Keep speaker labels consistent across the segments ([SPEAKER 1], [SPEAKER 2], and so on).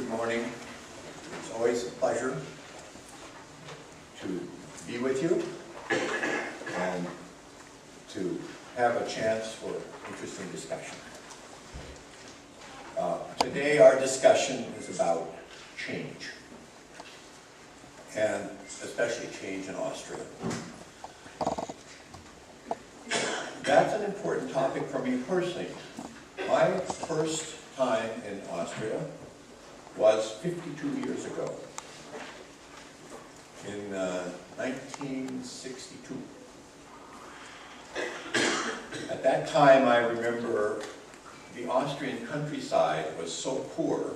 [SPEAKER 1] Good morning. It's always a pleasure to be with you and to have a chance for interesting discussion. Today our discussion is about change, and especially change in Austria. That's an important topic for me personally. My first time in Austria was 52 years ago, in 1962. At that time, I remember the Austrian countryside was so poor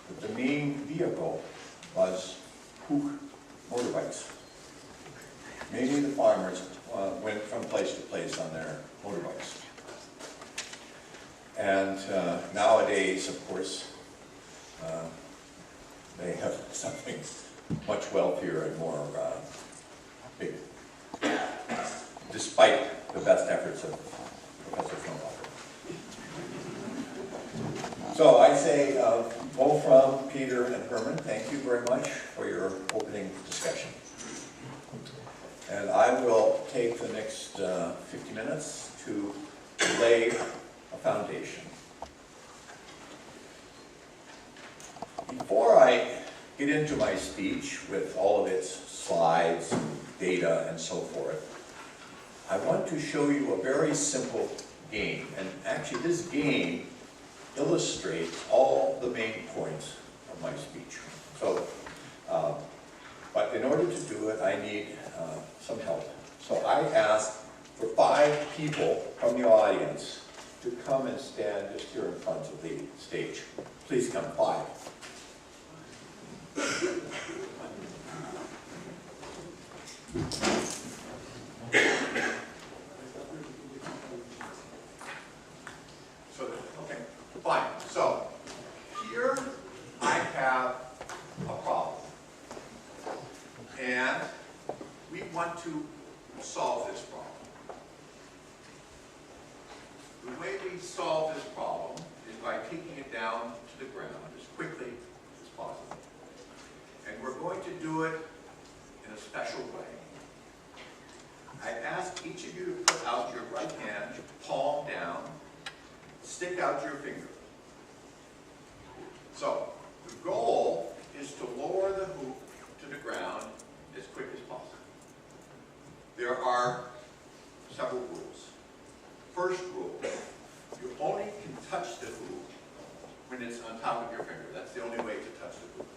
[SPEAKER 1] that the main vehicle was motorbikes. Mainly the farmers went from place to place on their motorbikes. And nowadays, of course, they have something much wealthier and more big, despite the best efforts of Professor Schumacher. So I say, Wolfram, Peter, and Herman, thank you very much for your opening discussion. And I will take the next 50 minutes to lay a foundation. Before I get into my speech with all of its slides, data, and so forth, I want to show you a very simple game. And actually this game illustrates all the main points of my speech. So, but in order to do it, I need some help. So I asked for 5 people from the audience to come and stand just here in front of the stage. Please come, 5. So, okay, fine. So, here I have a problem. And we want to solve this problem. The way we solve this problem is by taking it down to the ground as quickly as possible. And we're going to do it in a special way. I ask each of you to put out your right hand, palm down, stick out your finger. So, the goal is to lower the hoop to the ground as quick as possible. There are several rules. First rule, you only can touch the hoop when it's on top of your finger. That's the only way to touch the hoop.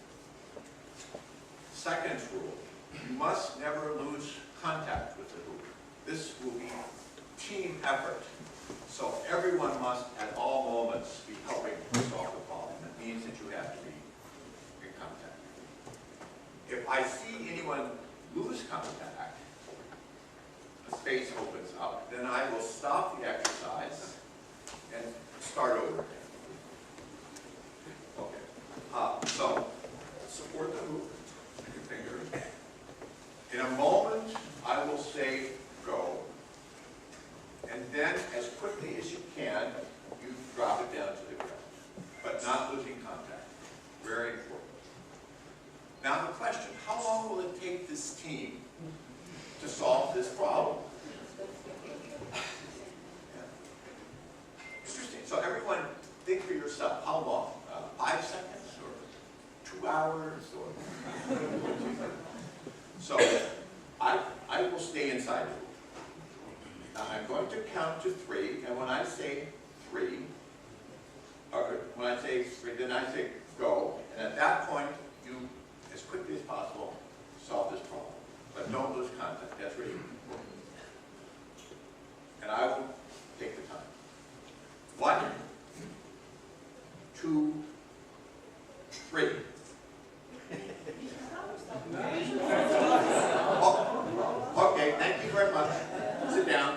[SPEAKER 1] Second rule, you must never lose contact with the hoop. This will be team effort. So everyone must at all moments be helping to solve the problem. That means that you have to be in contact. If I see anyone lose contact, the space opens up, then I will stop the exercise and start over again. Okay. So support the hoop with your finger. In a moment, I will say go. And then, as quickly as you can, you drop it down to the ground, but not losing contact. Very important. Now the question, how long will it take this team to solve this problem? Interesting. So everyone, think for yourself, how long? 5 seconds or 2 hours or? So I will stay inside the loop. Now I'm going to count to 3, and when I say 3, or when I say 3, then I say go, and at that point you, as quickly as possible, solve this problem. But don't lose contact. That's really important. And I will take the time. 1, 2, 3. Oh, okay, thank you very much. Sit down.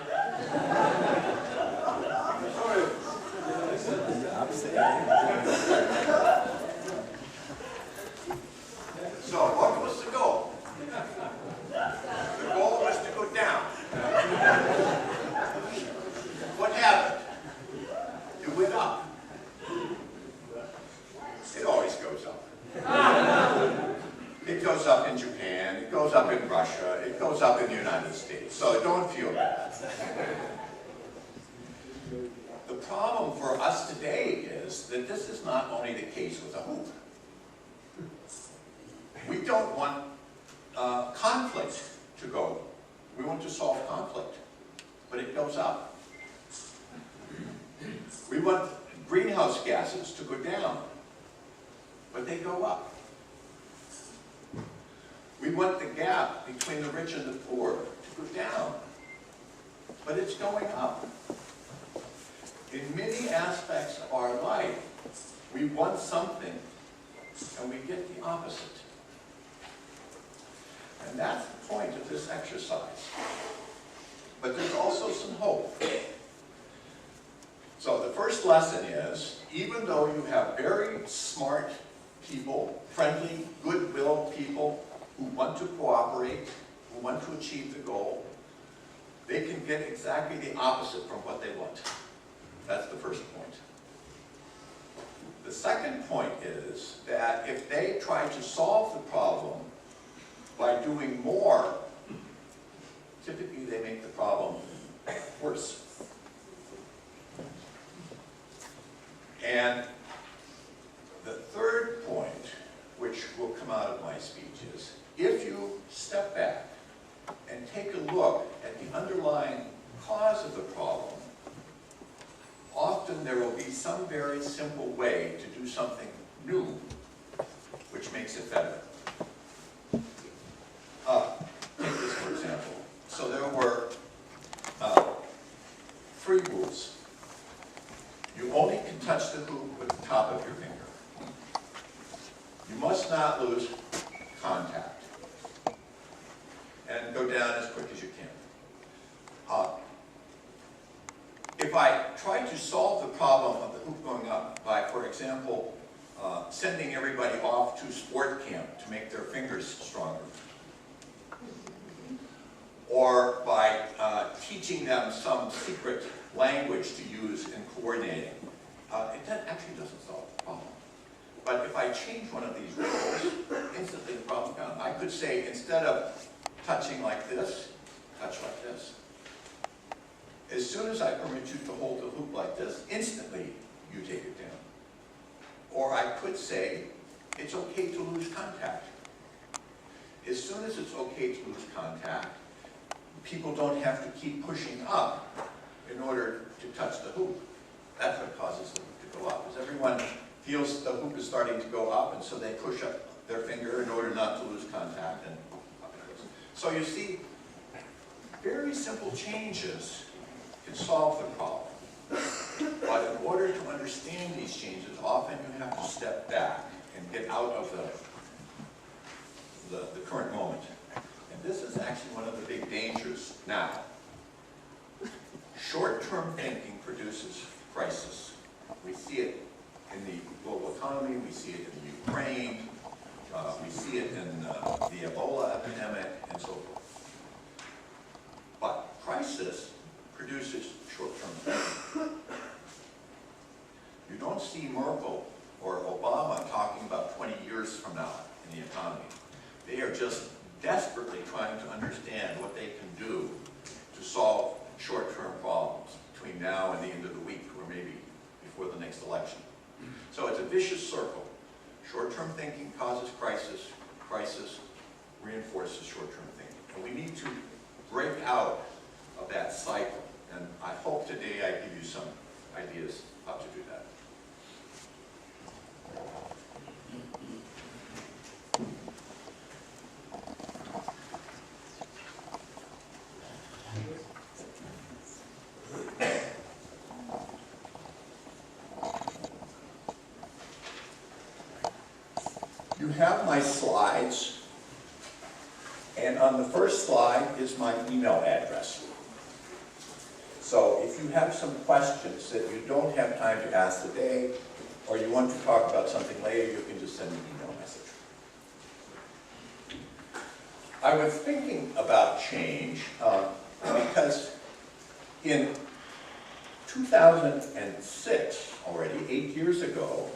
[SPEAKER 1] So, what was the goal? The goal was to go down. What happened? It went up. It always goes goes up in Japan, it goes up in Russia, it goes up in the United States. So don't feel bad. The problem for us today is that this is not only the case with a hoop. We don't want conflict to go. We want to solve conflict, but it goes up. We want greenhouse gases to go down, but they go up. We want the gap between the rich and the poor to go down, but it's going up. In many aspects of our life, we want something, and we get the opposite. And that's the point of this exercise. But there's also some hope. So the first lesson is, even though you have very smart people, friendly, good-willed people who want to cooperate, who want to achieve the goal, they can get exactly the opposite from what they want. That's the first point. The second point is that if they try to solve the problem by doing more, typically they make the problem worse. And the third point, which will come out of my speech, is if you step back and take a look at the underlying cause of the problem, often there will be some very simple way to do something new, which makes it better. Take this for example. So there were 3 rules. You only can touch the hoop with the top of your finger. You must not lose contact. And go down as quick as you can. If I try to solve the problem of the hoop going up by, for example, sending everybody off to sport camp to make their fingers stronger, or by teaching them some secret language to use in coordinating, it actually doesn't solve the problem. But if I change one of these rules, instantly the problem comes. I could say, instead of touching like this, touch like this. As soon as I permit you to hold the hoop like this, instantly you take it down. Or I could say, it's okay to lose contact. As soon as it's okay to lose contact, people don't have to keep pushing up in order to touch the hoop. That's what causes the hoop to go up, is everyone feels the hoop is starting to go up, and so they push up their finger in order not to lose contact, and up it goes. So you see, very simple changes can solve the problem. But in order to understand these changes, often you have to step back and get out of the current moment. And this is actually one of the big dangers now. Short-term thinking produces crisis. We see it in the global economy, we see it in the Ukraine, we see it in the Ebola epidemic, and so forth. But crisis produces short-term thinking. You don't see Merkel or Obama talking about 20 years from now in the economy. They are just desperately trying to understand what they can do to solve short-term problems between now and the end of the week, or maybe before the next election. So it's a vicious circle. Short-term thinking causes crisis. Crisis reinforces short-term thinking. And we need to break out of that cycle. And I hope today I give you some ideas how to do that. You have my slides, and on the first slide is my email address. So if you have some questions that you don't have time to ask today, or you want to talk about something later, you can just send me an email message. I was thinking about change because in 2006, already 8 years ago,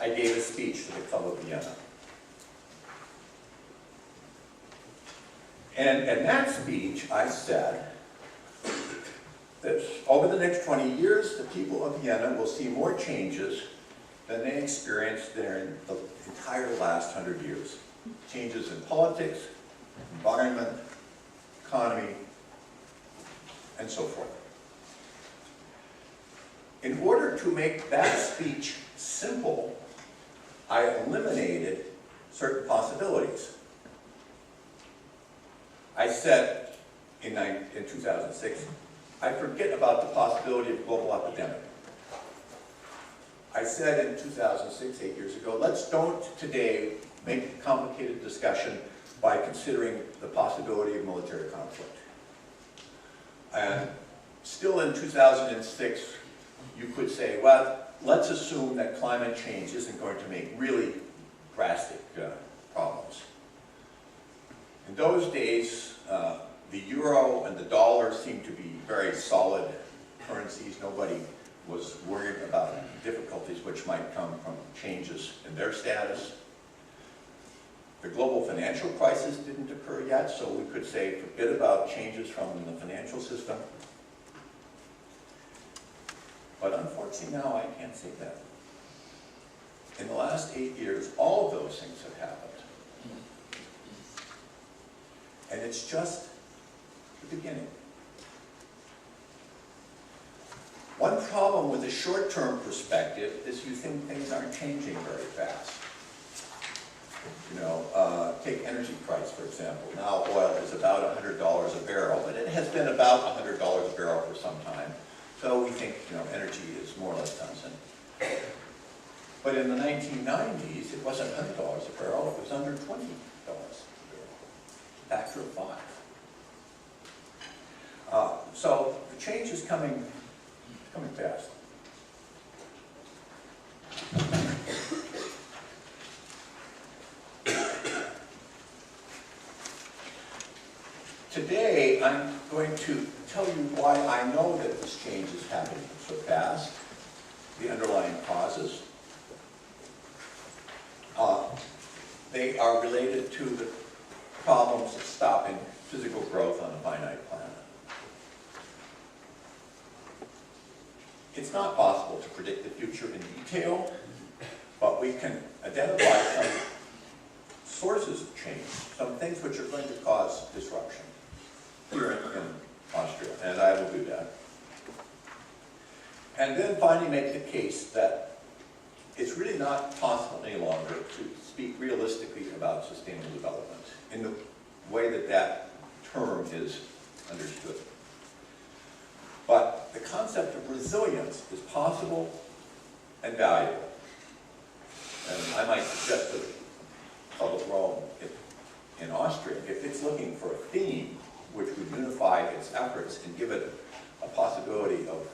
[SPEAKER 1] I gave a speech to the Club of Vienna. And in that speech, I said that over the next 20 years, the people of Vienna will see more changes than they experienced during the entire last 100 years. Changes in politics, environment, economy, and so forth. In order to make that speech simple, I eliminated certain possibilities. I said in 2006, I forget about the possibility of global epidemic. I said in 2006, 8 years ago, let's don't today make a complicated discussion by considering the possibility of military conflict. And still in 2006, you could say, well, let's assume that climate change isn't going to make really drastic problems. In those days, the euro and the dollar seemed to be very solid currencies. Nobody was worried about difficulties which might come from changes in their status. The global financial crisis didn't occur yet, so we could say forget about changes from the financial system. But unfortunately now I can't say that. In the last 8 years, all of those things have happened. And it's just the beginning. One problem with a short-term perspective is you think things aren't changing very fast. You know, take energy price, for example. Now oil is about $100 a barrel, but it has been about $100 a barrel for some time. So we think, you know, energy is more or less constant. But in the 1990s, it wasn't $100 a barrel, it was under $20 a barrel. Factor of 5. So the change is coming fast. Today, I'm going to tell you why I know that this change is happening so fast, the underlying causes. They are related to the problems of stopping physical growth on a finite planet. It's not possible to predict the future in detail, but we can identify some sources of change, some things which are going to cause disruption here in Austria, and I will do that. And then finally make the case that it's really not possible any longer to speak realistically about sustainable development in the way that that term is understood. But the concept of resilience is possible and valuable. And I might suggest that public role in Austria, if it's looking for a theme which would unify its efforts and give it a possibility of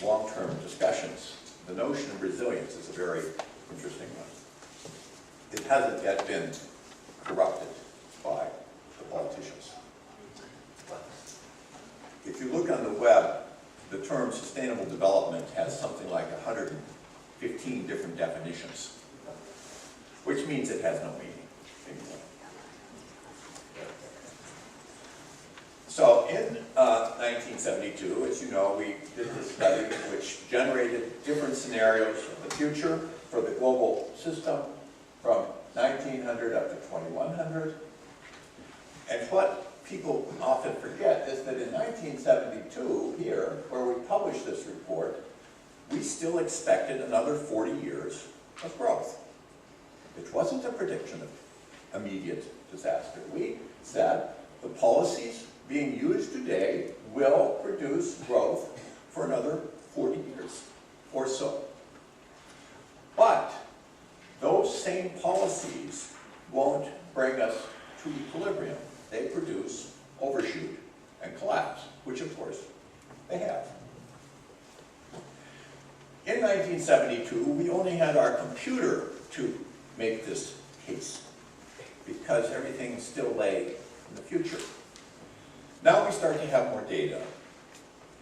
[SPEAKER 1] long-term discussions, the notion of resilience is a very interesting one. It hasn't yet been corrupted by the politicians. If you look on the web, the term sustainable development has something like 115 different definitions, which means it has no meaning anymore. So in 1972, as you know, we did this study which generated different scenarios of the future for the global system from 1900 up to 2100. And what people often forget is that in 1972, here, where we published this report, we still expected another 40 years of growth. It wasn't a prediction of immediate disaster. We said the policies being used today will produce growth for another 40 years or so. But those same policies won't bring us to equilibrium. They produce overshoot and collapse, which of course they have. In 1972, we only had our computer to make this case because everything still lay in the future. Now we start to have more data.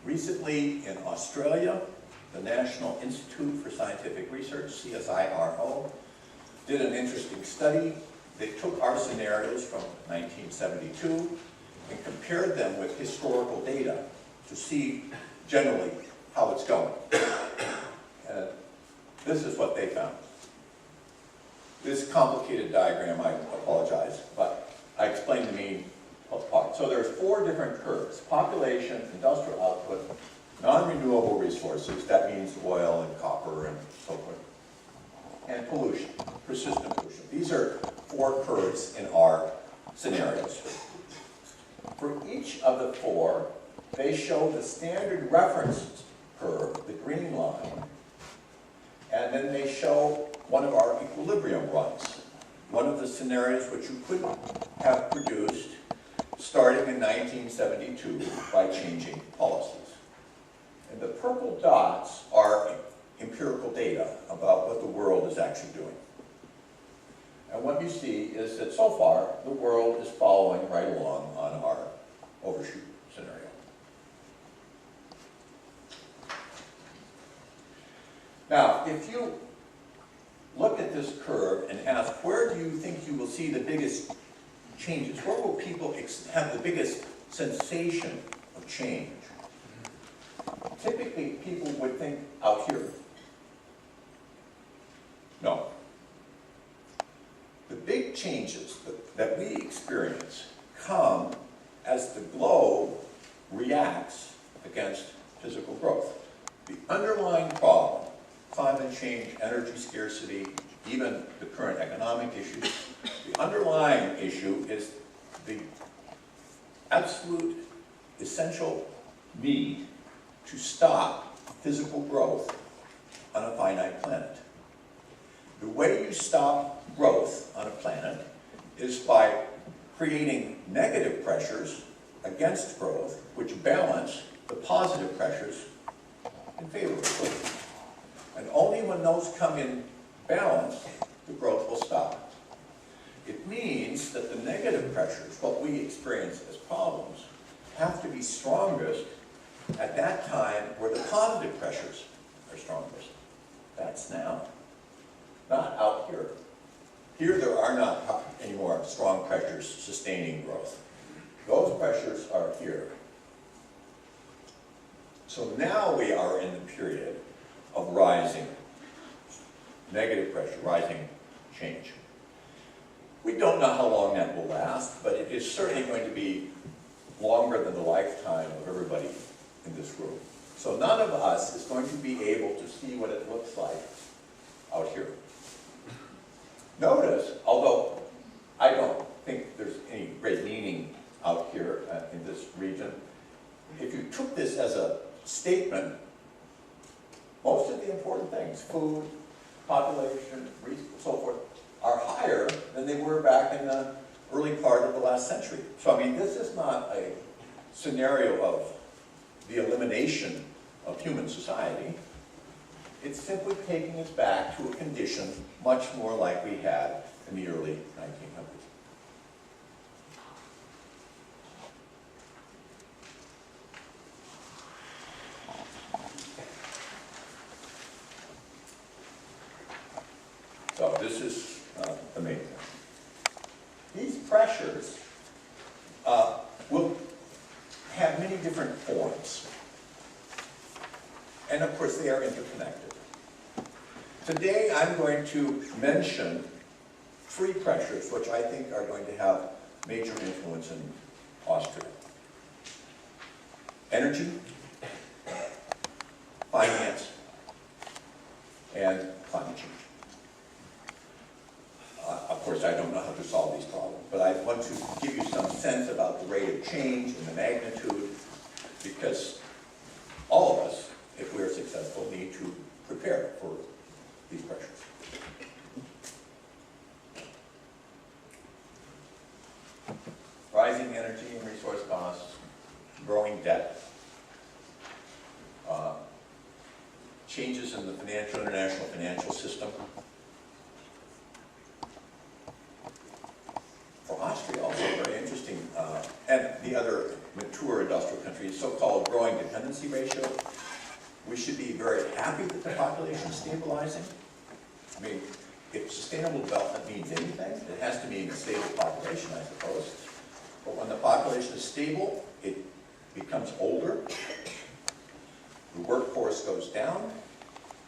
[SPEAKER 1] Recently in Australia, the National Institute for Scientific Research, CSIRO, did an interesting study. They took our scenarios from 1972 and compared them with historical data to see generally how it's going. And this is what they found. This complicated diagram, I apologize, but I explained the main part. So there's 4 different curves: population, industrial output, non-renewable resources, that means oil and copper and so forth, and pollution, persistent pollution. These are 4 curves in our scenarios. For each of the 4, they show the standard reference curve, the green line, and then they show one of our equilibrium runs, one of the scenarios which you could have produced starting in 1972 by changing policies. And the purple dots are empirical data about what the world is actually doing. And what you see is that so far, the world is following right along on our overshoot scenario. Now, if you look at this curve and ask, where do you think you will see the biggest changes? Where will people have the biggest sensation of change? Typically, people would think out here. No. The big changes that we experience come as the globe reacts against physical growth. The underlying problem, climate change, energy scarcity, even the current economic issues, the underlying issue is the absolute essential need to stop physical growth on a finite planet. The way you stop growth on a planet is by creating negative pressures against growth, which balance the positive pressures in favor of growth. And only when those come in balance, the growth will stop. It means that the negative pressures, what we experience as problems, have to be strongest at that time where the positive pressures are strongest. That's now, not out here. Here there are not any more strong pressures sustaining growth. Those pressures are here. So now we are in the period of rising negative pressure, rising change. We don't know how long that will last, but it is certainly going to be longer than the lifetime of everybody in this room. So none of us is going to be able to see what it looks like out here. Notice, although I don't think there's any great meaning out here in this region, if you took this as a statement, most of the important things, food, population, so forth, are higher than they were back in the early part of the last century. So I mean, this is not a scenario of the elimination of human society. It's simply taking us back to a condition much more like we had in the early 1900s. So this is amazing. These pressures will have many different forms. And of course they are interconnected. Today I'm going to mention 3 pressures which I think are going to have major influence in Austria. Energy, finance, and climate change. Of course, I don't know how to solve these problems, but I want to give you some sense about the rate of change and the magnitude, because all of us, if we're successful, need to prepare for these pressures. Rising energy and resource costs, growing debt, changes in the international financial system. For Austria, also very interesting, and the other mature industrial countries, so-called growing dependency ratio. We should be very happy that the population is stabilizing. I mean, if sustainable development means anything, it has to mean a stable population, I suppose. But when the population is stable, it becomes older, the workforce goes down,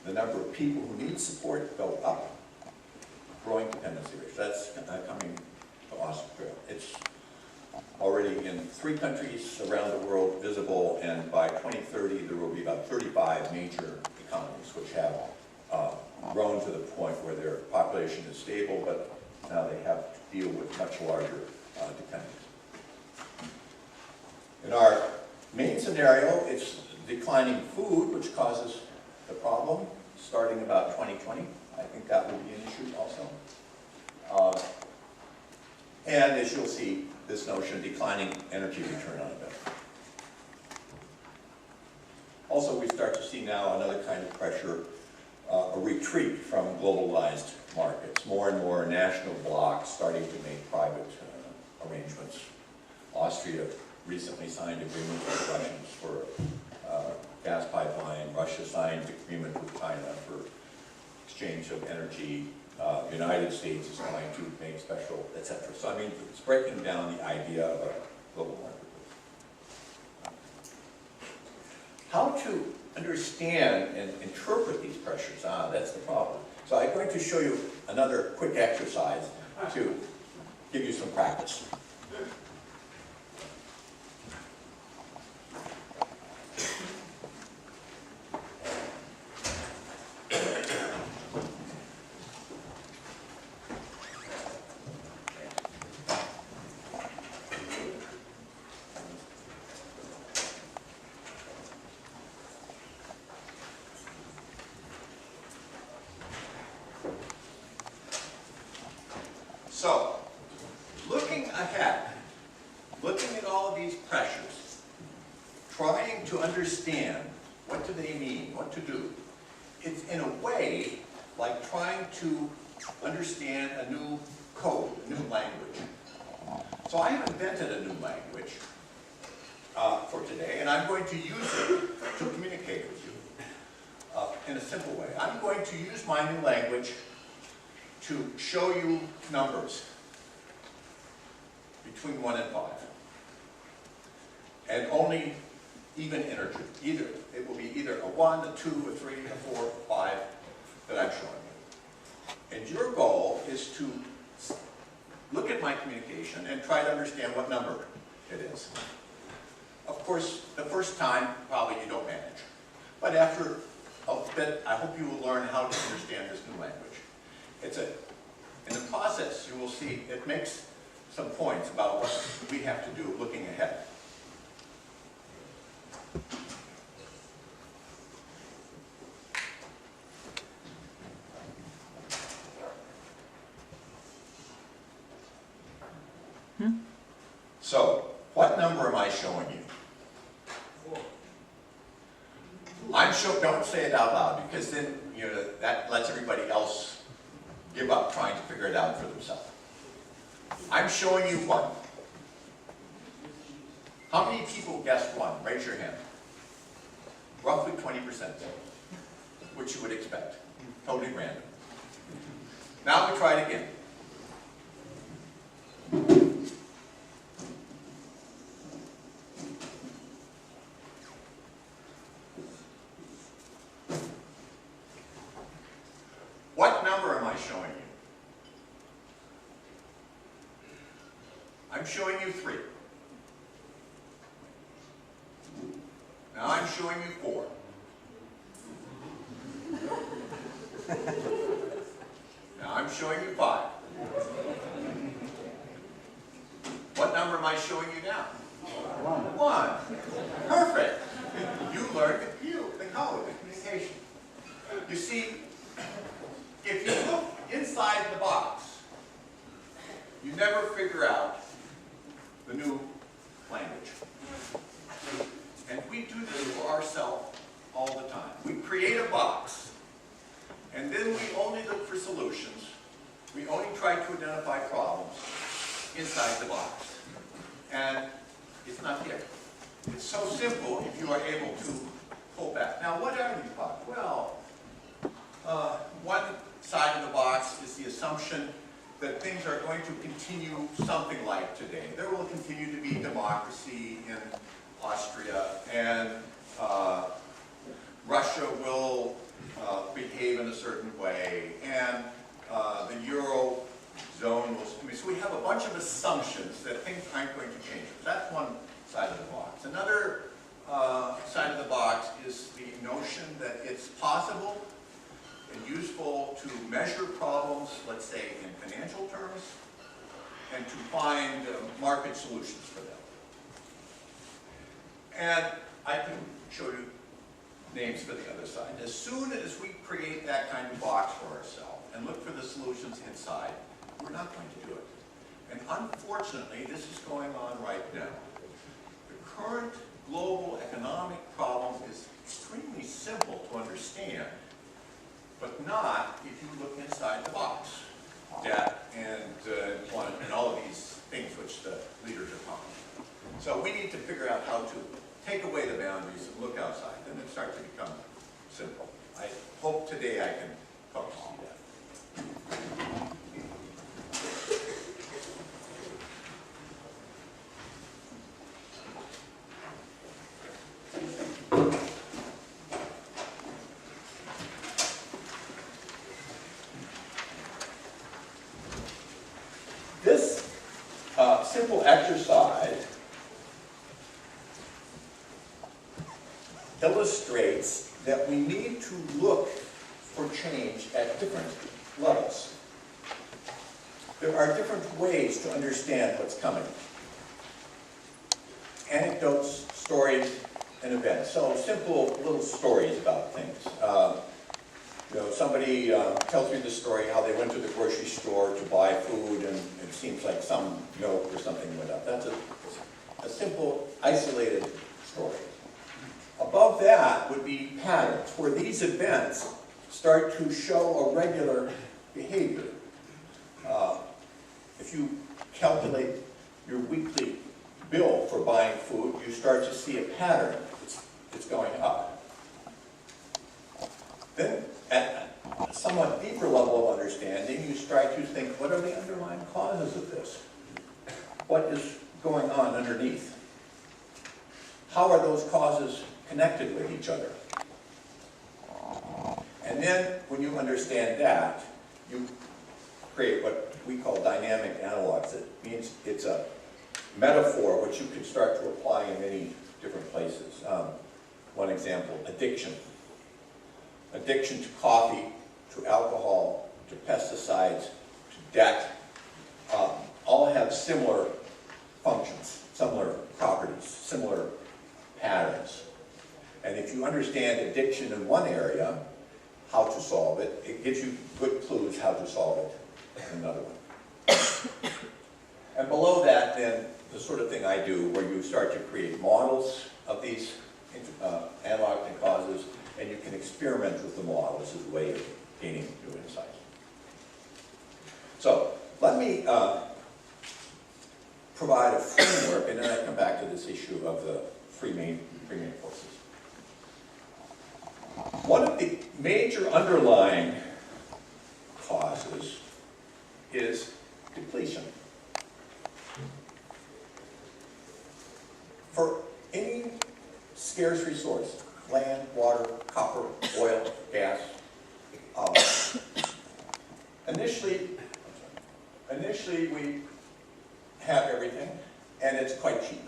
[SPEAKER 1] the number of people who need support go up, growing dependency ratio. That's coming to Austria. It's already in 3 countries around the world visible, and by 2030 there will be about 35 major economies which have grown to the point where their population is stable, but now they have to deal with much larger dependency. In our main scenario, it's declining food, which causes the problem, starting about 2020. I think that will be an issue also. And as you'll see, this notion of declining energy return on investment. Also, we start to see now another kind of pressure, a retreat from globalized markets. More and more national blocs starting to make private arrangements. Austria recently signed agreements with Russians for gas pipeline. Russia signed agreement with China for exchange of energy. United States is going to make special, etc. So I mean, it's breaking down the idea of a global marketplace. How to understand and interpret these pressures? That's the problem. So I'm going to show you another quick exercise to give you some practice. So, looking ahead, looking at all of these pressures, trying to understand what do they mean, what to do. It's in a way like trying to understand a new code, a new language. So I have invented a new language for today, and I'm going to use it to communicate with you in a simple way. I'm going to use my new language to show you numbers between 1 and 5. And only even integer. It will be either a 1, a 2, a 3, a 4, a 5 that I'm showing you. And your goal is to look at my communication and try to understand what number it is. Of course, the first time, probably you don't manage. But after a bit, I hope you will learn how to understand this new language. In the process, you will see it makes some points about what we have to do looking ahead. So, what number am I showing you? 4. Don't say it out loud, because then that lets everybody else give up trying to figure it out for themselves. I'm showing you 1. How many people guessed 1? Raise your hand. Roughly 20%, which you would expect. Totally random. Now we try it again. What number am I showing you? I'm showing you 3. Now I'm showing you 4. Now I'm showing you 5. What number am I showing you now? 1. Perfect. You learned the code, the communication. You see, if you look inside the box, you never figure out the new language. And we do this for ourselves all the time. We create a box, and then we only look for solutions. We only try to identify problems inside the box. And it's not there. It's so simple if you are able to pull back. Now, what are these boxes? Well, one side of the box is the assumption that things are going to continue something like today. There will continue to be democracy in Austria, and Russia will behave in a certain way, and the Euro zone will, so we have a bunch of assumptions that things aren't going to change. That's one side of the box. Another side of the box is the notion that it's possible and useful to measure problems, let's say in financial terms, and to find market solutions for them. And I can show you names for the other side. As soon as we create that kind of box for ourselves and look for the solutions inside, we're not going to do it. And unfortunately, this is going on right now. The current global economic problem is extremely simple to understand, but not if you look inside the box. Debt and employment and all of these things which the leaders are talking about. So we need to figure out how to take away the boundaries and look outside, then it starts to become simple. I hope today I can help you see that. This simple exercise illustrates that we need to look for change at different levels. There are different ways to understand what's coming. Anecdotes, stories, and events. So simple little stories about things. Somebody tells me the story how they went to the grocery store to buy food and it seems like some milk or something went up. That's a simple, isolated story. Above that would be patterns, where these events start to show a regular behavior. If you calculate your weekly bill for buying food, you start to see a pattern. It's going up. Then, at a somewhat deeper level of understanding, you start to think, what are the underlying causes of this? What is going on underneath? How are those causes connected with each other? And then, when you understand that, you create what we call dynamic analogs. It means it's a metaphor which you can start to apply in many different places. One example, addiction. Addiction to coffee, to alcohol, to pesticides, to debt, all have similar functions, similar properties, similar patterns. And if you understand addiction in one area, how to solve it, it gives you good clues how to solve it in another one. And below that, then, the sort of thing I do, where you start to create models of these analogs and causes, and you can experiment with the models as a way of gaining new insights. So, let me provide a framework, and then I come back to this issue of the three main forces. One of the major underlying causes is depletion. For any scarce resource, land, water, copper, oil, gas, initially we have everything, and it's quite cheap.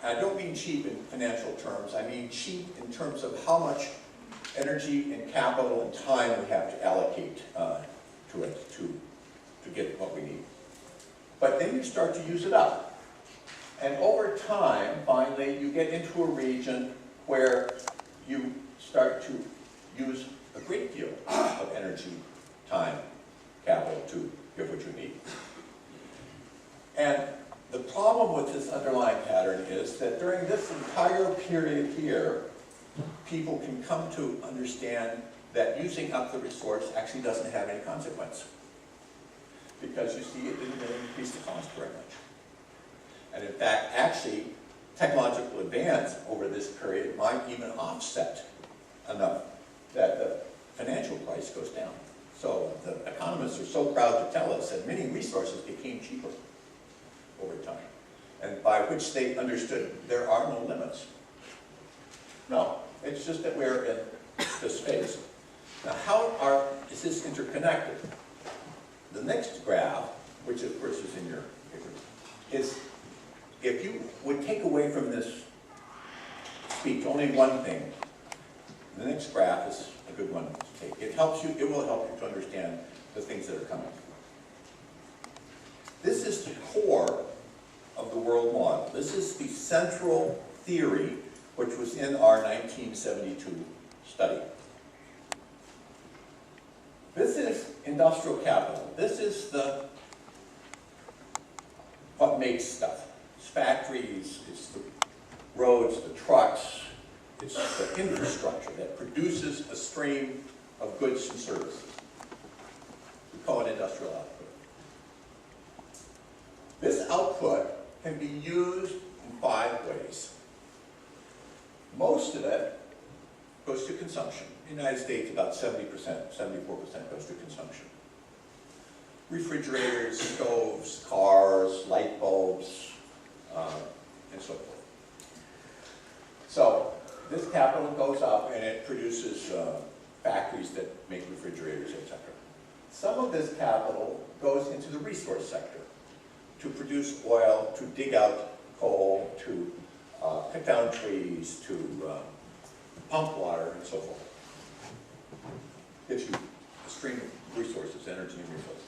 [SPEAKER 1] I don't mean cheap in financial terms, I mean cheap in terms of how much energy and capital and time we have to allocate to it to get what we need. But then you start to use it up. And over time, finally, you get into a region where you start to use a great deal of energy, time, capital to get what you need. And the problem with this underlying pattern is that during this entire period here, people can come to understand that using up the resource actually doesn't have any consequence. Because you see, it didn't really increase the cost very much. And in fact, actually, technological advance over this period might even offset enough that the financial price goes down. So the economists are so proud to tell us that many resources became cheaper over time, and by which they understood there are no limits. No, it's just that we're in this phase. Now, is this interconnected? The next graph, which of course is in your paper, is if you would take away from this speech only one thing, the next graph is a good one to take. It will help you to understand the things that are coming. This is the core of the world model. This is the central theory which was in our 1972 study. This is industrial capital. This is what makes stuff. It's factories, it's the roads, the trucks, it's the infrastructure that produces a stream of goods and services. We call it industrial output. This output can be used in 5 ways. Most of it goes to consumption. In the United States, about 70%, 74% goes to consumption. Refrigerators, stoves, cars, light bulbs, and so forth. So this capital goes up and it produces factories that make refrigerators, etc. Some of this capital goes into the resource sector to produce oil, to dig out coal, to cut down trees, to pump water, and so forth. Gives you a stream of resources, energy and resources.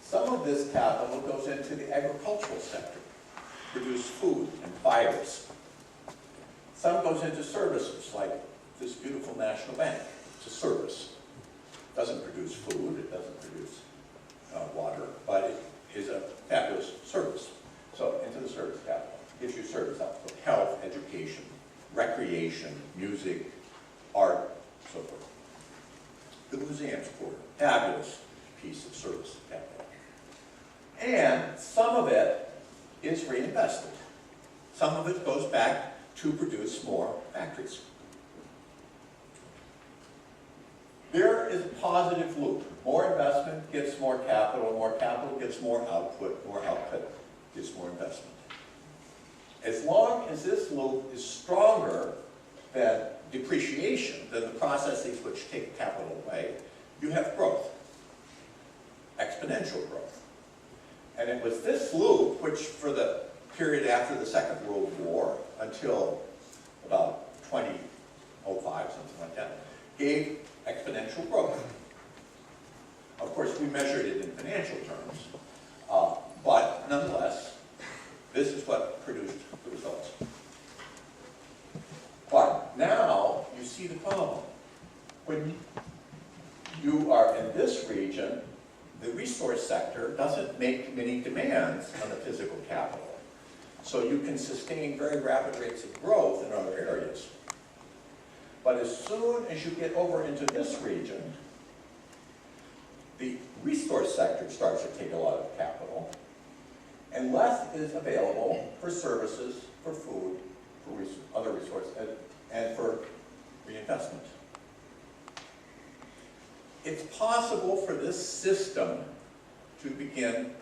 [SPEAKER 1] Some of this capital goes into the agricultural sector, produce food and fibers. Some goes into services, like this beautiful national bank. It's a service. It doesn't produce food, it doesn't produce water, but it is a fabulous service. So into the service capital. Gives you service output, health, education, recreation, music, art, so forth. The museums quarter, fabulous piece of service capital. And some of it is reinvested. Some of it goes back to produce more factories. There is a positive loop. More investment gets more capital gets more output gets more investment. As long as this loop is stronger than depreciation, than the processes which take capital away, you have growth, exponential growth. And it was this loop which, for the period after the Second World War until about 2005, something like that, gave exponential growth. Of course, we measured it in financial terms, but nonetheless, this is what produced the results. But now you see the problem. When you are in this region, the resource sector doesn't make many demands on the physical capital. So you can sustain very rapid rates of growth in other areas. But as soon as you get over into this region, the resource sector starts to take a lot of capital, and less is available for services, for food, for other resources, and for reinvestment. It's possible for this system to begin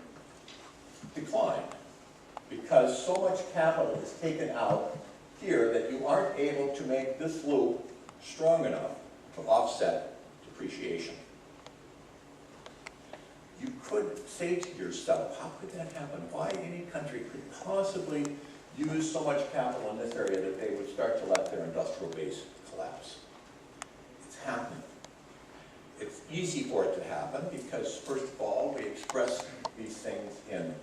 [SPEAKER 1] decline because so much capital is taken out here that you aren't able to make this loop strong enough to offset depreciation. You could say to yourself, how could that happen? Why any country could possibly use so much capital in this area that they would start to let their industrial base collapse? It's happening. It's easy for it to happen because, first of all, we express these things in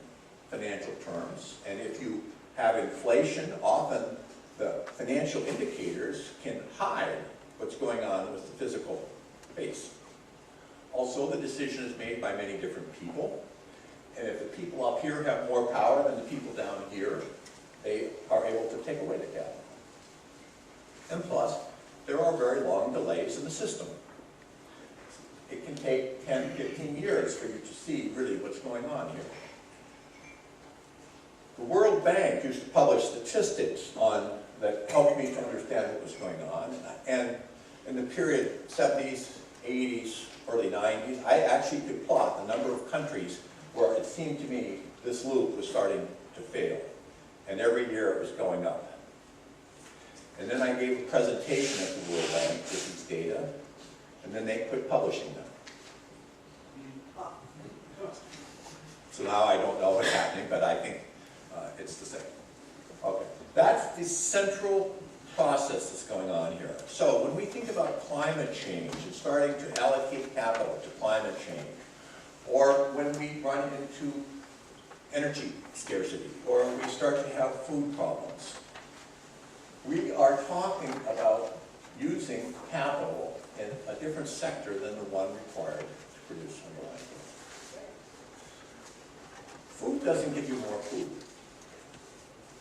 [SPEAKER 1] financial terms. And if you have inflation, often the financial indicators can hide what's going on with the physical base. Also, the decision is made by many different people. And if the people up here have more power than the people down here, they are able to take away the capital. And plus, there are very long delays in the system. It can take 10, 15 years for you to see really what's going on here. The World Bank used to publish statistics that helped me to understand what was going on. And in the period 70s, 80s,
[SPEAKER 2] early 90s, I actually could plot the number of countries where it seemed to me this loop was starting to fail. And every year it was going up. And then I gave a presentation at the World Bank with these data, and then they quit publishing them. So now I don't know what's happening, but I think it's the same. Okay, that's the central process that's going on here. So when we think about climate change and starting to allocate capital to climate change, or when we run into energy scarcity, or when we start to have food problems, we are talking about using capital in a different sector than the one required to produce underlying goods. Food doesn't give you more food.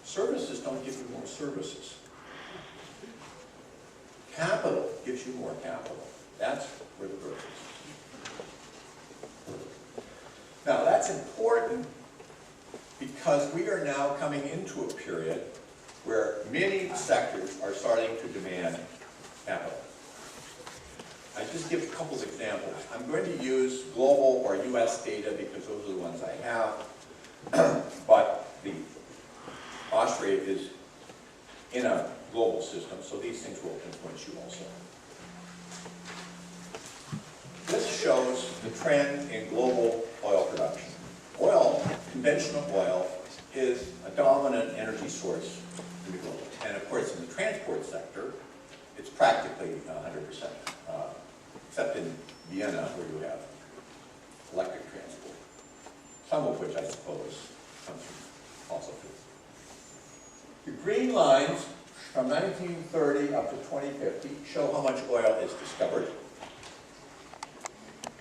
[SPEAKER 2] Services don't give you more services. Capital gives you more capital. That's where the growth is. Now that's important because we are now coming into a period where many sectors are starting to demand capital. I just give a couple of examples. I'm going to use global or US data because those are the ones I have, but the Austria is in a global system, so these things will influence you also. This shows the trend in global oil production. Oil, conventional oil, is a dominant energy source in the globe. And of course, in the transport sector, it's practically 100%, except in Vienna, where you have electric transport, some of which I suppose comes from fossil fuels. The green lines from 1930 up to 2050 show how much oil is discovered.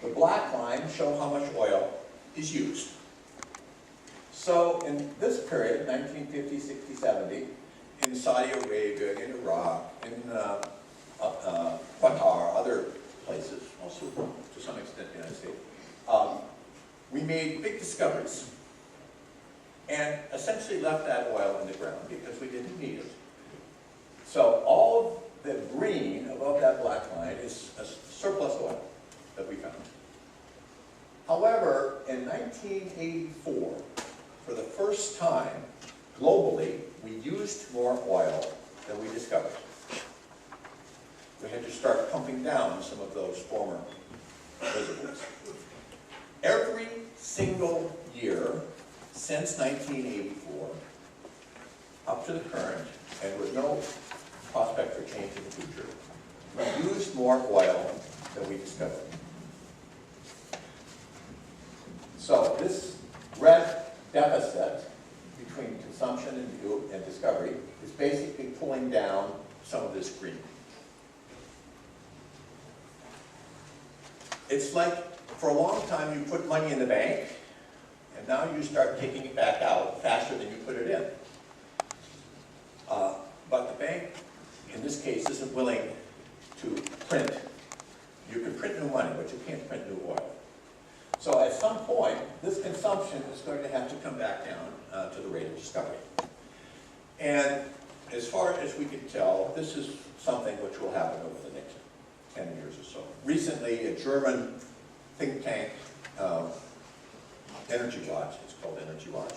[SPEAKER 2] The black lines show how much oil is used. So in this period, 1950, 60, 70, in Saudi Arabia, in Iraq, in Qatar, other places, also to some extent the United States, we made big discoveries and essentially left that oil in the ground because we didn't need it. So all of the green above that black line is a surplus oil that we found. However, in 1984, for the first time, globally, we used more oil than we discovered. We had to start pumping down some of those former reservoirs. Every single year since 1984, up to the current, and with no prospect for change in the future, we used more oil than we discovered. So this red deficit between consumption and discovery is basically pulling down some of this green. It's like, for a long time, you put money in the bank, and now you start taking it back out faster than you put it in. But the bank, in this case, isn't willing to print. You can print new money, but you can't print new oil. So at some point, this consumption is going to have to come back down to the rate of discovery. And as far as we can tell, this is something which will happen over the next 10 years or so. Recently, a German think tank, Energy Watch, it's called Energy Watch,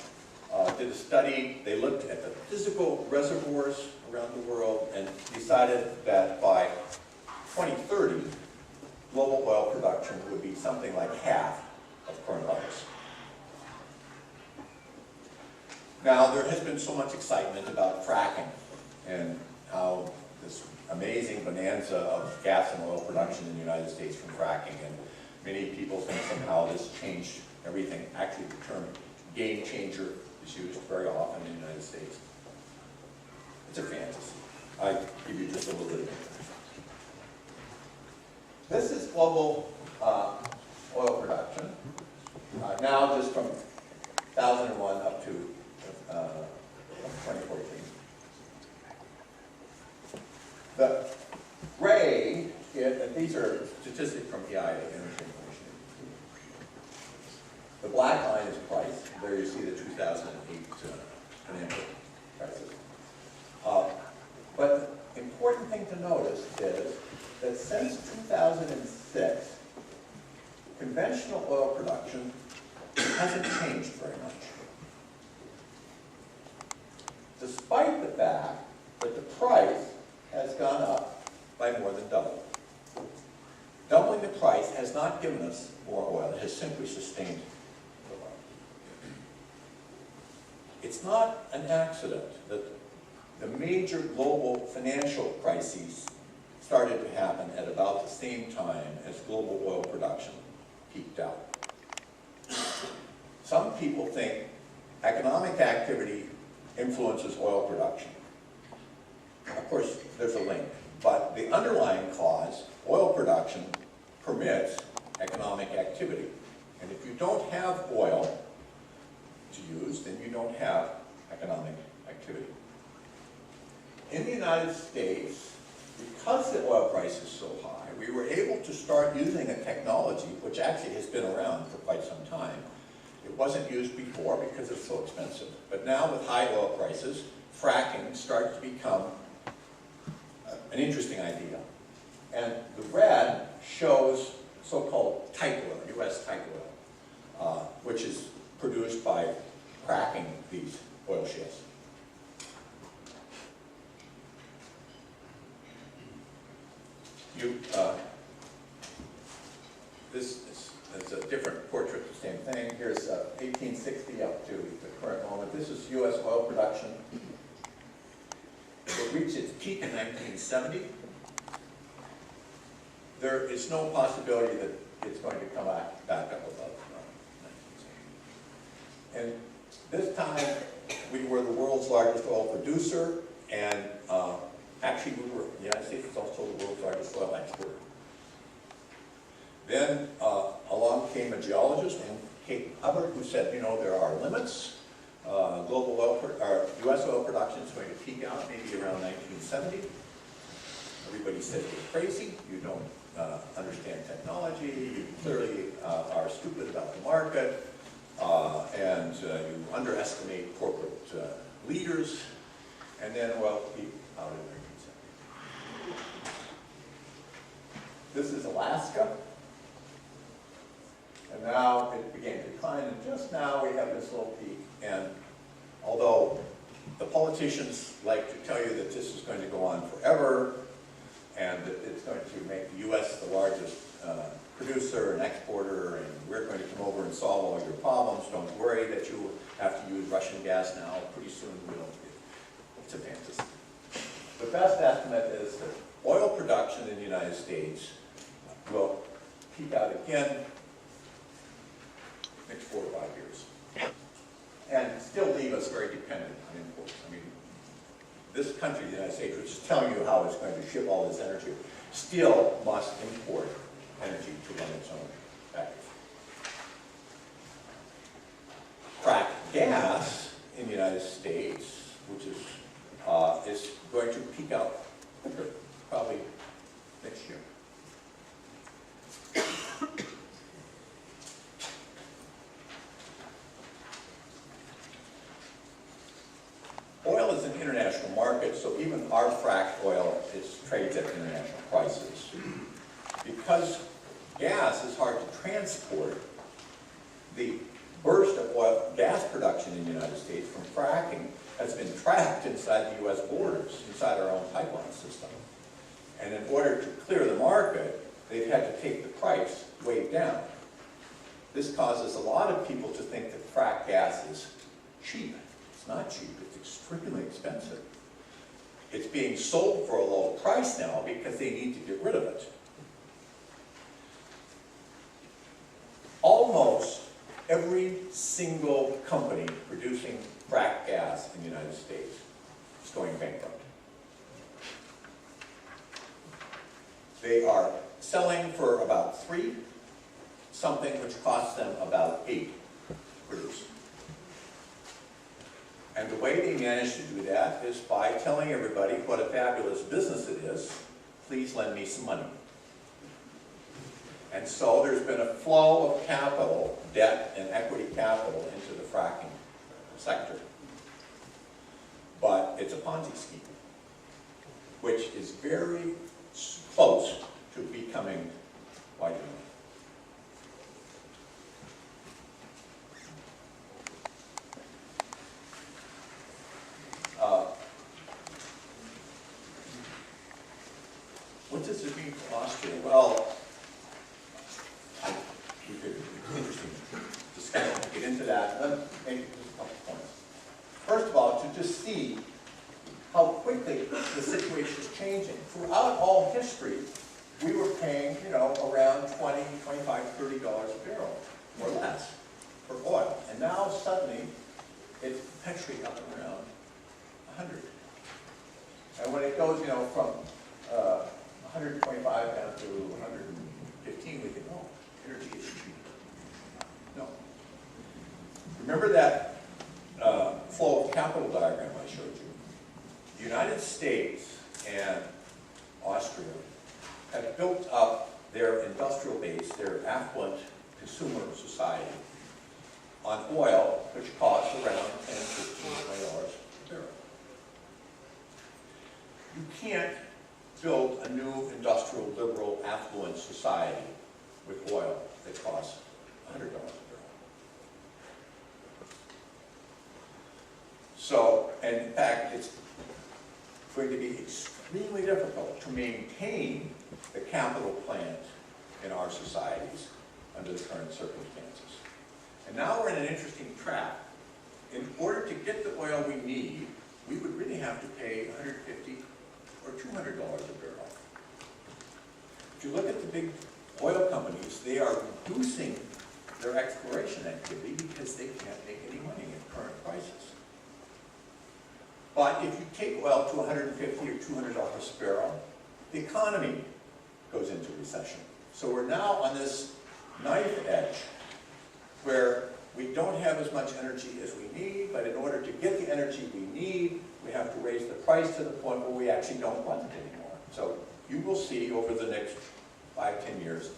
[SPEAKER 2] did a study. They looked at the physical reservoirs around the world and decided that by 2030, global oil production would be something like half of current levels. Now, there has been so much excitement about fracking and how this amazing bonanza of gas and oil production in the United States from fracking, and many people think somehow this changed everything. Actually, the term game changer is used very often in the United States. It's a fantasy. I give you just a little bit of information. This is global oil production, now just from 2001 up to 2014. The gray, these are statistics from EIA, Energy Information. The black line is price. There you see the 2008 financial crisis. But the important thing to notice is that since 2006, conventional oil production hasn't changed very much. Despite the fact that the price has gone up by more than double. Doubling the price has not given us more oil, it has simply sustained the oil. It's not an accident that the major global financial crises started to happen at about the same time as global oil production peaked out. Some people think economic activity influences oil production. Of course, there's a link, but the underlying cause, oil production, permits economic activity. And if you don't have oil to use, then you don't have economic activity. In the United States, because the oil price is so high, we were able to start using a technology which actually has been around for quite some time. It wasn't used before because it's so expensive. But now with high oil prices, fracking starts to become an interesting idea. And the red shows so-called tight oil, US tight oil, which is produced by cracking these oil shales. This is a different portrait, the same thing. Here's 1860 up to the current moment. This is US oil production. It reached its peak in 1970. There is no possibility that it's going to come back up above 1970. And this time, we were the world's largest oil producer, and actually, the United States is also the world's largest oil exporter. Then along came a geologist named Kate Hubbard, who said, you know, there are limits. Global oil, U.S. oil production is going to peak out maybe around 1970. Everybody said you're crazy. You don't understand technology. You clearly are stupid about the market, and you underestimate corporate leaders. And then oil peaked out in 1970. This is Alaska. And now it began to decline, and just now we have this little peak. And although the politicians like to tell you that this is going to go on forever, and that it's going to make the U.S. the largest producer and exporter, and we're going to come over and solve all your problems, don't worry that you have to use Russian gas now, pretty soon we'll. It's a fantasy. The best estimate is that oil production in the United States will peak out again next 4 to 5 years. And still leave us very dependent on imports. I mean, this country, the United States, which is telling you how it's going to ship all this energy, still must import energy to run its own factories. Frack gas in the United States, which is going to peak out quicker, probably next year. Oil is an international market, so even our fracked oil trades at international prices. Because gas is hard to transport, the burst of oil gas production in the United States from fracking has been trapped inside the U.S. borders, inside our own pipeline system. And in order to clear the market, they've had to take the price way down. This causes a lot of people to think that frack gas is cheap. It's not cheap, it's extremely expensive. It's being sold for a low price now because they need to get rid of it. Almost every single company producing frack gas in the United States is going bankrupt. They are selling for about 3, something which costs them about 8 to produce. And the way they manage to do that is by telling everybody what a fabulous business it is. Please lend me some money. And so there's been a flow of capital, debt and equity capital into the fracking sector. But it's a Ponzi scheme, which is very close to becoming widely known. Austria? Well, it's interesting discussion to get into that. Let me make just a couple points. First of all, to just see how quickly the situation is changing. Throughout all history, we were paying, around $20, $25, $30 a barrel or less for oil. And now suddenly, it's perpetually up and around 100. And when it goes, from 125 down to 115, we think, oh, energy is cheap. No. Remember that flow of capital diagram I showed you? The United States and Austria have built up their industrial base, their affluent consumer society, on oil, which costs around $10, $15, $20 a barrel. You can't build a new industrial, liberal, affluent society with oil that costs $100 a barrel. So, and in fact, it's going to be extremely difficult to maintain the capital plant in our societies under the current circumstances. And now we're in an interesting trap. In order to get the oil we need, we would really have to pay $150 or $200 a barrel. If you look at the big oil companies, they are reducing their exploration activity because they can't make any money at current prices. But if you take oil to $150 or $200 a barrel, the economy goes into recession. So we're now on this knife edge where we don't have as much energy as we need, but in order to get the energy we need, we have to raise the price to the point where we actually don't want it anymore. So you will see over the next 5, 10 years,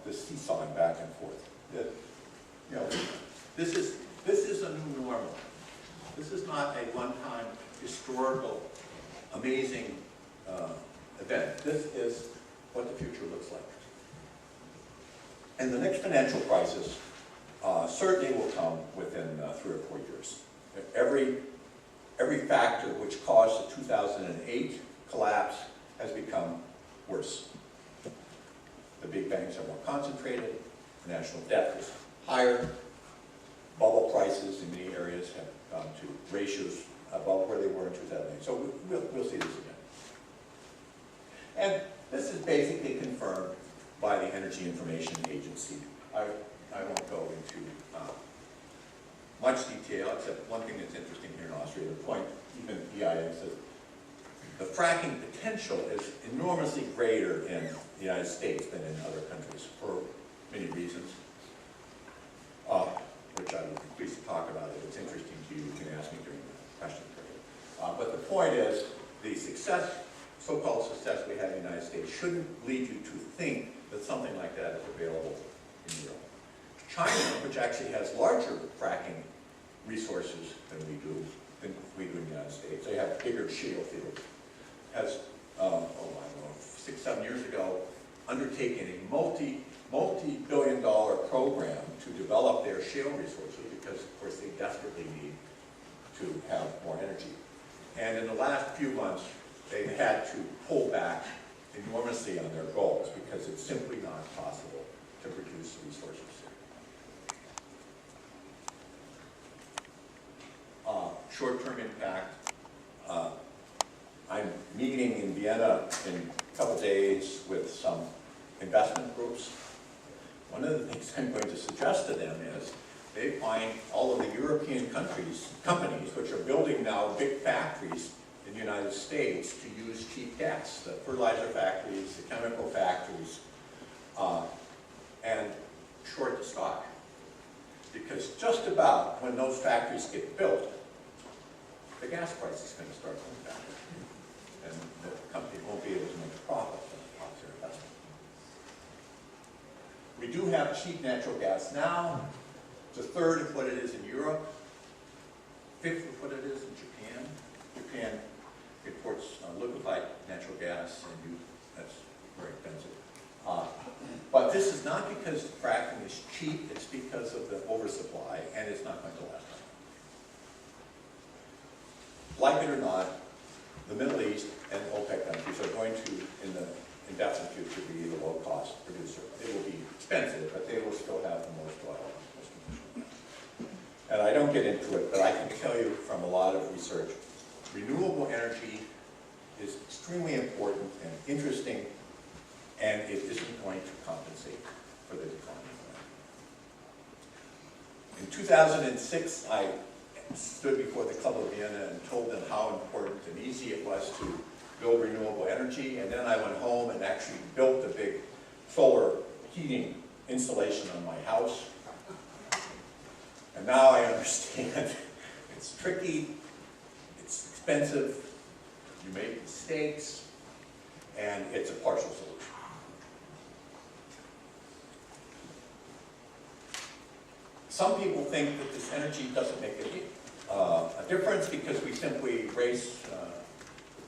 [SPEAKER 2] this seesawing back and forth. This is a new normal. This is not a one-time historical, amazing event. This is what the future looks like. And the next financial crisis certainly will come within 3 or 4 years. Every factor which caused the 2008 collapse has become worse. The big banks are more concentrated, national debt is higher, bubble prices in many areas have gone to ratios above where they were in 2008. So we'll see this again. And this is basically confirmed by the Energy Information Agency. I won't go into much detail, except one thing that's interesting here in Austria, the point even EIA says, the fracking potential is enormously greater in the United States than in other countries for many reasons, which I would be pleased to talk about. If it's interesting to you, you can ask me during the question period. But the point is, the success, so-called success we have in the United States shouldn't lead you to think that something like that is available in Europe. China, which actually has larger fracking resources than we do in the United States, they have bigger shale fields, has, I don't know, 6, 7 years ago, undertaken a multi-billion-dollar program to develop their shale resources because, of course, they desperately need to have more energy. And in the last few months, they've had to pull back enormously on their goals because it's simply not possible to produce the resources. Short-term impact. I'm meeting in Vienna in a couple days with some investment groups. One of the things I'm going to suggest to them is they find all of the European companies which are building now big factories in the United States to use cheap gas, the fertilizer factories, the chemical factories, and short the stock. Because just about when those factories get built, the gas price is going to start going down. And the company won't be able to make a profit on their investment. We do have cheap natural gas now. It's a third of what it is in Europe, fifth of what it is in Japan. Japan imports liquefied natural gas, and that's very expensive. But this is not because fracking is cheap, it's because of the oversupply, and it's not going to last long. Like it or not, the Middle East and OPEC countries are going to, in indefinite future be the low-cost producer. It will be expensive, but they will still have the most oil. And I don't get into it, but I can tell you from a lot of research, renewable energy is extremely important and interesting, and it isn't going to compensate for the decline in oil. In 2006, I stood before the Club of Vienna and told them how important and easy it was to build renewable energy, and then I went home and actually built a big solar heating installation on my house. And now I understand it's tricky, it's expensive, you make mistakes, and it's a partial solution. Some people think that this energy doesn't make a difference because we simply raise the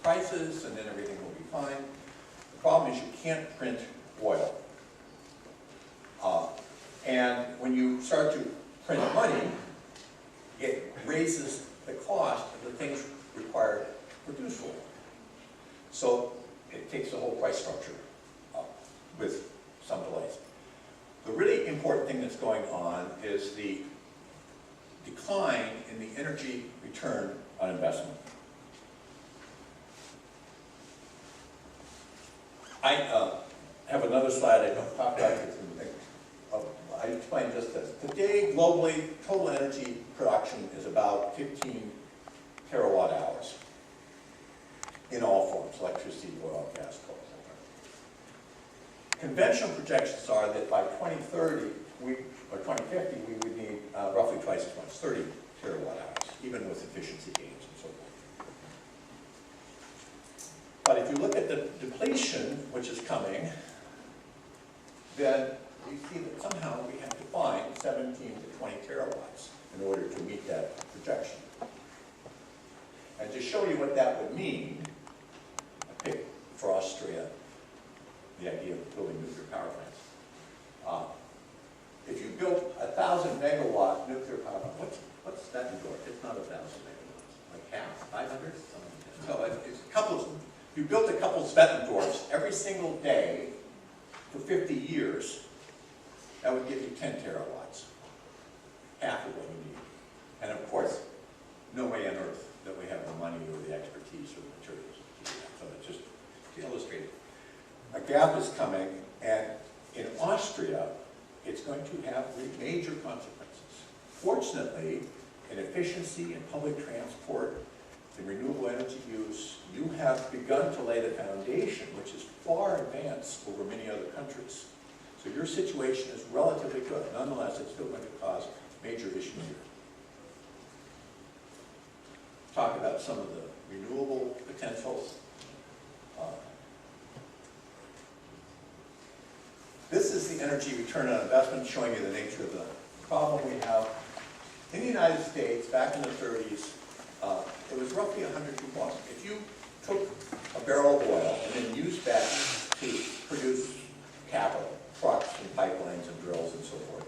[SPEAKER 2] prices and then everything will be fine. The problem is you can't print oil. And when you start to print money, it raises the cost of the things required to produce oil. So it takes the whole price structure up with some delays. The really important thing that's going on is the decline in the energy return on investment. I have another slide I don't talk about it. I explain just this. Today, globally, total energy production is about 15 terawatt hours in all forms, electricity, oil, gas, coal, etc. Conventional projections are that by 2030, or 2050, we would need roughly twice as much, 30 terawatt hours, even with efficiency gains and so forth. But if you look at the depletion, which is coming, then you see that somehow we have to find 17 to 20 terawatts in order to meet that projection. And to show you what that would mean, I picked for Austria the idea of building nuclear power plants. If you built 1,000 megawatt nuclear power plant, what's that in York? It's not 1,000 megawatts, like half, 500? So it's a couple. You built a couple Svettendorfs every single day for 50 years. That would give you 10 terawatts, half of what you need. And of course, no way on earth that we have the money or the expertise or the materials to do that. So it's just to illustrate it. A gap is coming, and in Austria, it's going to have major consequences. Fortunately, in efficiency and public transport, in renewable energy use, you have begun to lay the foundation, which is far advanced over many other countries. So your situation is relatively good. Nonetheless, it's still going to cause major issues here. Talk about some of the renewable potentials. This is the energy return on investment, showing you the nature of the problem we have. In the United States, back in the 30s, it was roughly 100 to 1. If you took a barrel of oil and then used that to produce capital, trucks and pipelines and drills and so forth,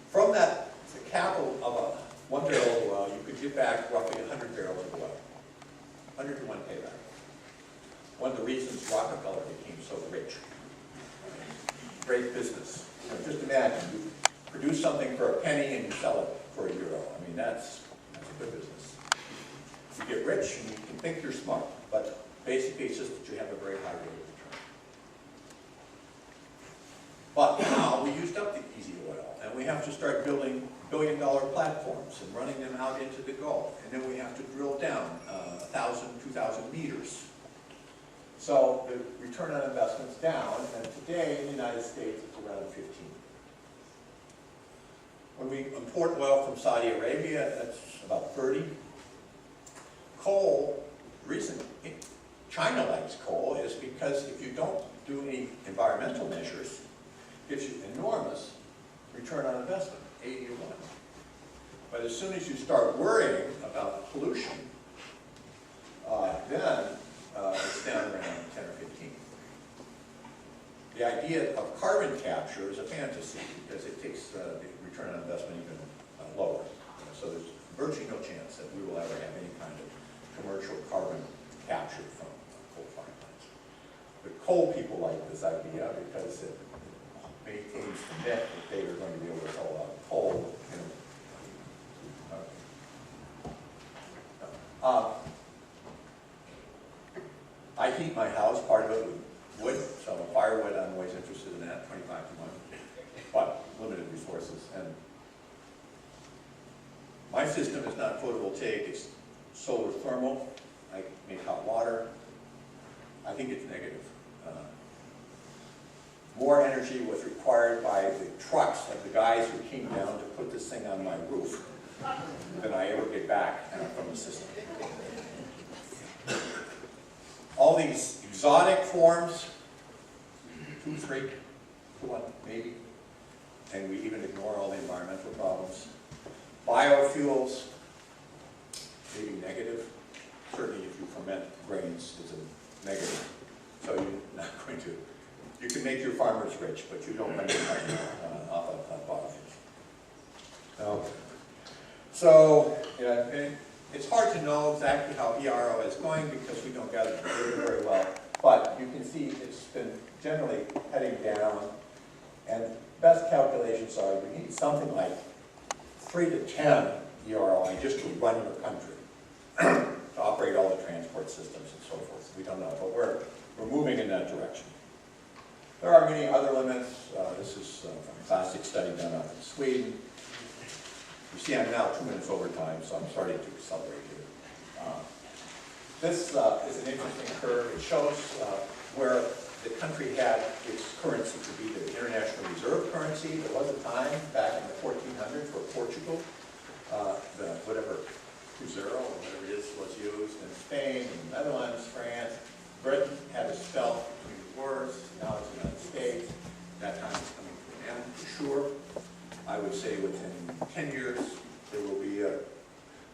[SPEAKER 2] from that, the capital of 1 barrel of oil, you could get back roughly 100 barrels of oil. 100 to 1 payback. One of the reasons Rockefeller became so rich. Great business. You know, just imagine, you produce something for a penny and you sell it for €1. I mean, that's a good business. You get rich and you can think you're smart, but basically it's just that you have a very high rate of return. But now we used up the easy oil, and we have to start building billion-dollar platforms and running them out into the Gulf, and then we have to drill down 1,000, 2,000 meters. So the return on investment's down, and today in the United States it's around 15. When we import oil from Saudi Arabia, that's about 30. Coal, the reason China likes coal is because if you don't do any environmental measures, it gives you enormous return on investment, 80 to 1. But as soon as you start worrying about pollution, then it's down around 10 or 15. The idea of carbon capture is a fantasy because it takes the return on investment even lower. So there's virtually no chance that we will ever have any kind of commercial carbon capture from coal-fired plants. The coal people like this idea because it maintains the net that they are going to be able to haul out coal. I heat my house, part of it with wood, so firewood, I'm always interested in that, 25 to 1, but limited resources. And my system is not photovoltaic, it's solar thermal. I make hot water. I think it's negative. More energy was required by the trucks of the guys who came down to put this thing on my roof than I ever get back from the system. All these exotic forms, 2, 3, 1, maybe, and we even ignore all the environmental problems. Biofuels, maybe negative. Certainly if you ferment grains, it's a negative. So you're not going to, you can make your farmers rich, but you don't make money off of biofuels. Okay. So, yeah, it's hard to know exactly how ERO is going because we don't gather the data very well, but you can see it's been generally heading down, and best calculations are you need something like 3 to 10 EROI just to run your country, to operate all the transport systems and so forth. We don't know, but we're moving in that direction. There are many other limits. This is from a classic study done up in Sweden. You see I'm now 2 minutes over time, so I'm starting to accelerate here. This is an interesting curve. It shows where the country had its currency to be the international reserve currency. There was a time back in the 1400s where Portugal, the whatever Cruzeiro or whatever it is was used, and Spain, and the Netherlands, France, Britain had a spell between the wars. Now it's the United States. That time is coming to an end for sure. I would say within 10 years there will be a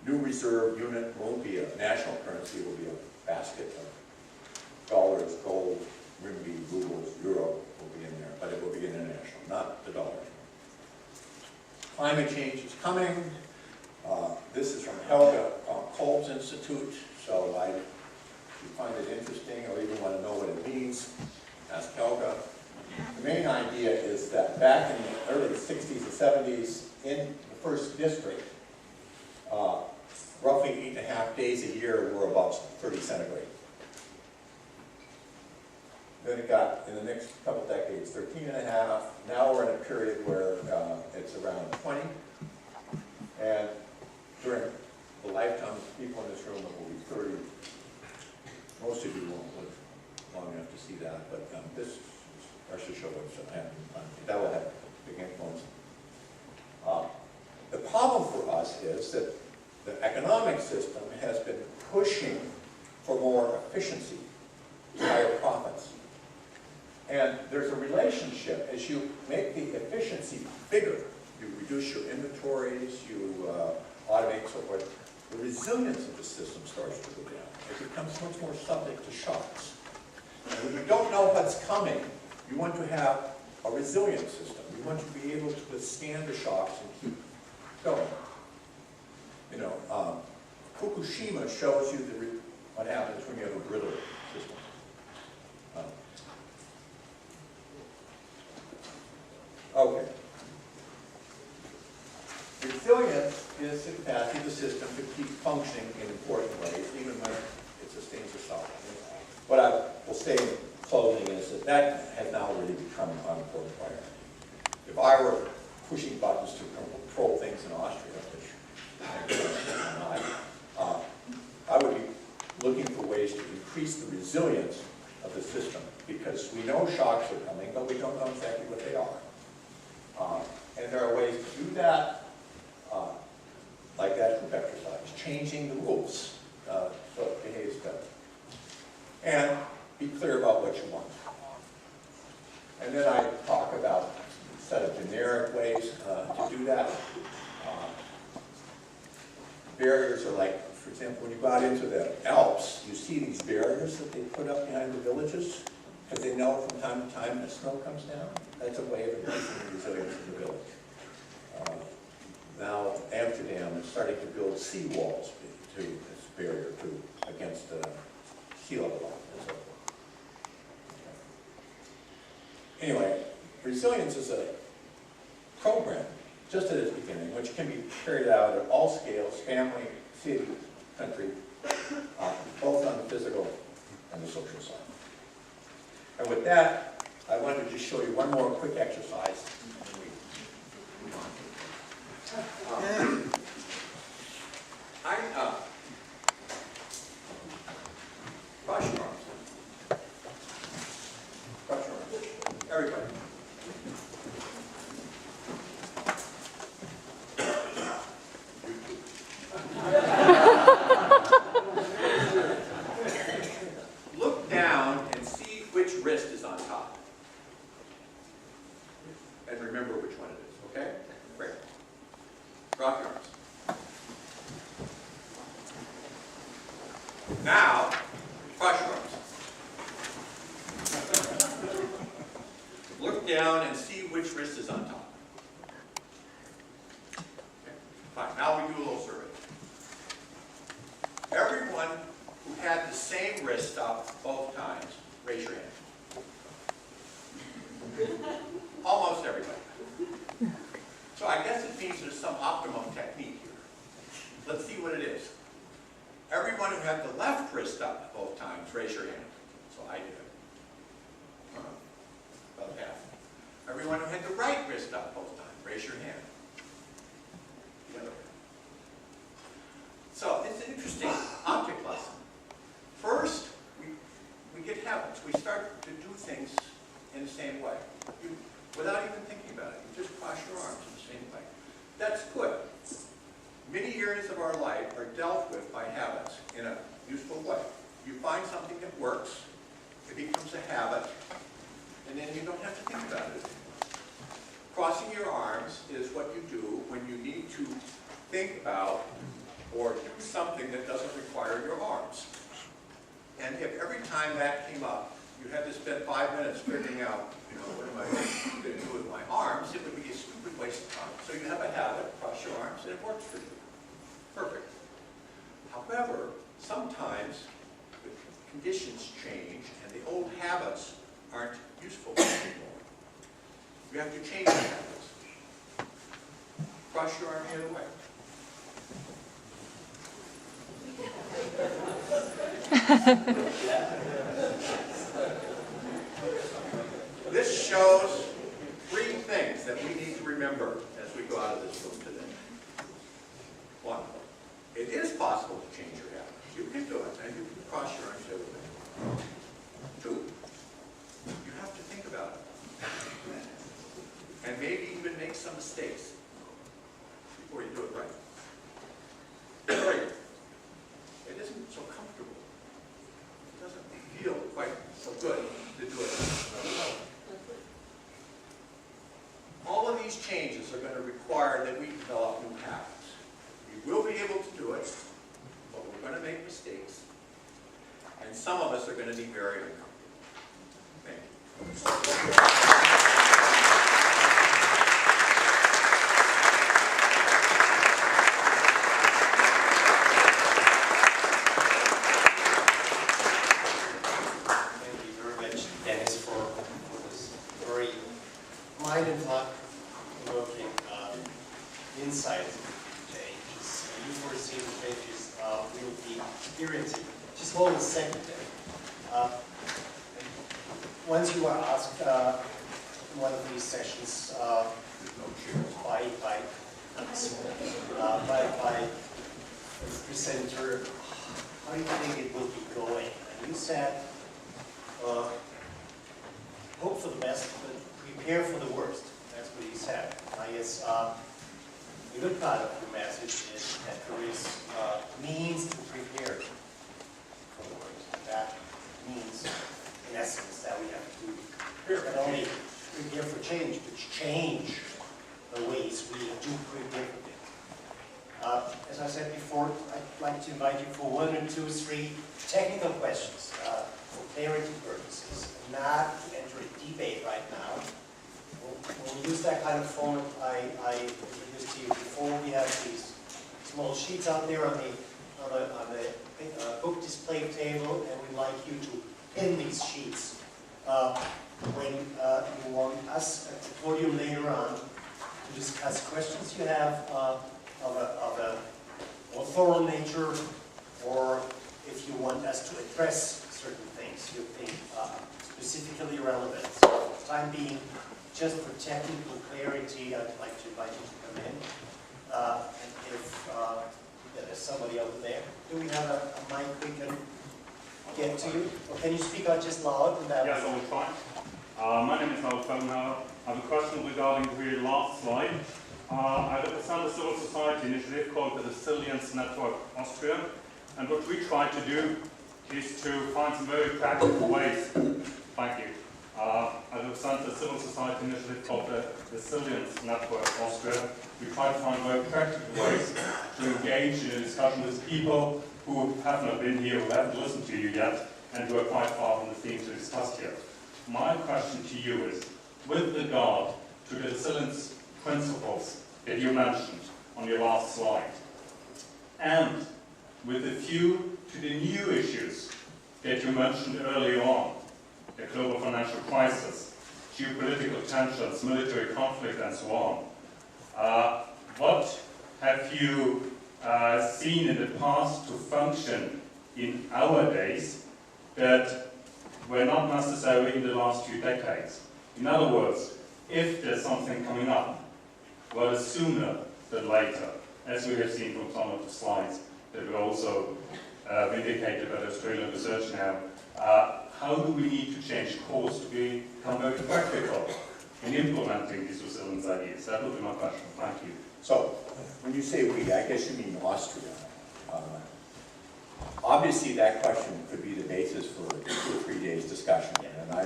[SPEAKER 2] new reserve unit. It won't be a national currency. It will be a basket of dollars, gold, renminbi, rubles, euro will be in there, but it will be international, not the dollar. Climate change is coming. This is from Helga Kolb's Institute, so if you find it interesting or even want to know what it means, ask Helga. The main idea is that back in the early 60s and 70s, in the first district, roughly 8.5 days a year were above 30 centigrade. Then it got, in the next couple decades, 13.5. Now we're in a period where it's around 20. And during the lifetime of people in this room, it will be 30. Most of you won't live long enough to see that, but this should show what's happening. That will have a big influence. The problem for us is that the economic system has been pushing for more efficiency, higher profits. And there's a relationship. As you make the efficiency bigger, you reduce your inventories, you automate, so forth, the resilience of the system starts to go down. It becomes much more subject to shocks. And when you don't know what's coming, you want to have a resilient system. You want to be able to withstand the shocks and keep going. You know, Fukushima shows you what happens when you have a brittle system. Okay. Resilience is the capacity of the system to keep functioning in important ways, even when it sustains itself. What I will say in closing is that has now really become an important priority. If I were pushing buttons to control things in Austria, which I'm not, I would be looking for ways to increase the resilience of the system, because we know shocks are coming, but we don't know exactly what they are. And there are ways to do that, like that group exercise, changing the rules so it behaves better. And be clear about what you want. And then I talk about a set of generic ways to do that. Barriers are like, for example, when you go out into the Alps, you see these barriers that they put up behind the villages, because they know from time to time the snow comes down. That's a way of increasing the resilience of the village. Now Amsterdam is starting to build seawalls to this barrier against sea level rise and so forth. Anyway, resilience is a program, just at its beginning, which can be carried out at all scales, family, city, country, both on the physical and the social side. And with that, I wanted to just show you one more quick exercise. Cross your arms. Cross your arms. Everybody. Look down and see which wrist is on top. And remember which one it is, okay? Great. Drop your arms. Now, cross your arms. Look down and see which wrist is on top. Okay. Fine, now we do a little survey. Everyone who had the same wrist up both times, raise your hand. Almost everybody. So I guess it means there's some optimum technique here. Let's see what it is. Everyone who had the left wrist up both times, raise your hand. So I did. About half. Everyone who had the right wrist up both times, raise your hand. The other hand. So it's an interesting object lesson. First, we get habits. We start to do things in the same way. Without even thinking about it. You just cross your arms in the same way. That's good. Many areas of our life are dealt with by habits in a useful way. You find something that works, it becomes a habit, and then you don't have to think about it anymore. Crossing your arms is what you do when you need to think about or do something that doesn't require your arms. And if every time that came up, you had to spend 5 minutes figuring out, what am I going to do with my arms, it would be a stupid waste of time. So you have a habit, cross your arms, and it works for you. Perfect. However, sometimes the conditions change and the old habits aren't useful anymore. You have to change the habits. Cross your arm the other way. This shows 3 things that we need to remember as we go out of this room today. 1, it is possible to change your habits. You can do it, and you can cross your arms the other way. 2, you have to think about it. And maybe even make some mistakes before you do it right. 3, it isn't so comfortable. It doesn't feel quite so good to do it. All of these changes are going to require that we develop new habits. We will be able to do it, but we're going to make mistakes. And some of us are going to be very uncomfortable. Thank you.
[SPEAKER 3] Mind-provoking insight changes. You foresee the changes we'll be experiencing. Just hold a second there. Once you are asked in one of these sessions by the presenter, how do you think it will be going? And you said, hope for the best, but prepare for the worst. That's what he said. I guess the good part of the message is that there is means to prepare for the worst. That means, in essence, that we have to not only prepare for change, but change the ways we do prepare for things. As I said before, I'd like to invite you for 1 or 2, 3 technical questions for clarity purposes, not to enter a debate right now. We'll use that kind of format I introduced to you before. We have these small sheets out there on the book display table, and we'd like you to pin these sheets when you want us at the podium later on to discuss questions you have of a more thorough nature, or if you want us to address certain things you think specifically relevant. So for the time being, just for technical clarity, I'd like to invite you to come in. And if there's somebody over there, do we have a mic we can get to you? Or can you speak out just loud?
[SPEAKER 4] Yes, I will try. My name is Noel Fellenhauer. I have a question regarding the last slide. I represent a civil society initiative called the Resilience Network Austria. And what we try to do is to find some very practical ways. Thank you. I represent a civil society initiative called the Resilience Network Austria. We try to find very practical ways to engage in a discussion with people who have not been here, who haven't listened to you yet, and who are quite far from the themes we discussed here. My question to you is, with regard to the resilience principles that you mentioned on your last slide, and with a view to the new issues that you mentioned earlier on, the global financial crisis, geopolitical tensions, military conflict, and so on, what have you seen in the past to function in our days that were not necessary in the last few decades? In other words, if there's something coming up, well, sooner than later, as we have seen from some of the slides that were also vindicated by the Australian research now, how do we need to change course to become very practical in implementing these resilience ideas? That would be my question. Thank you.
[SPEAKER 2] So, when you say we, I guess you mean Austria. Obviously, that question could be the basis for 2 or 3 days discussion, and I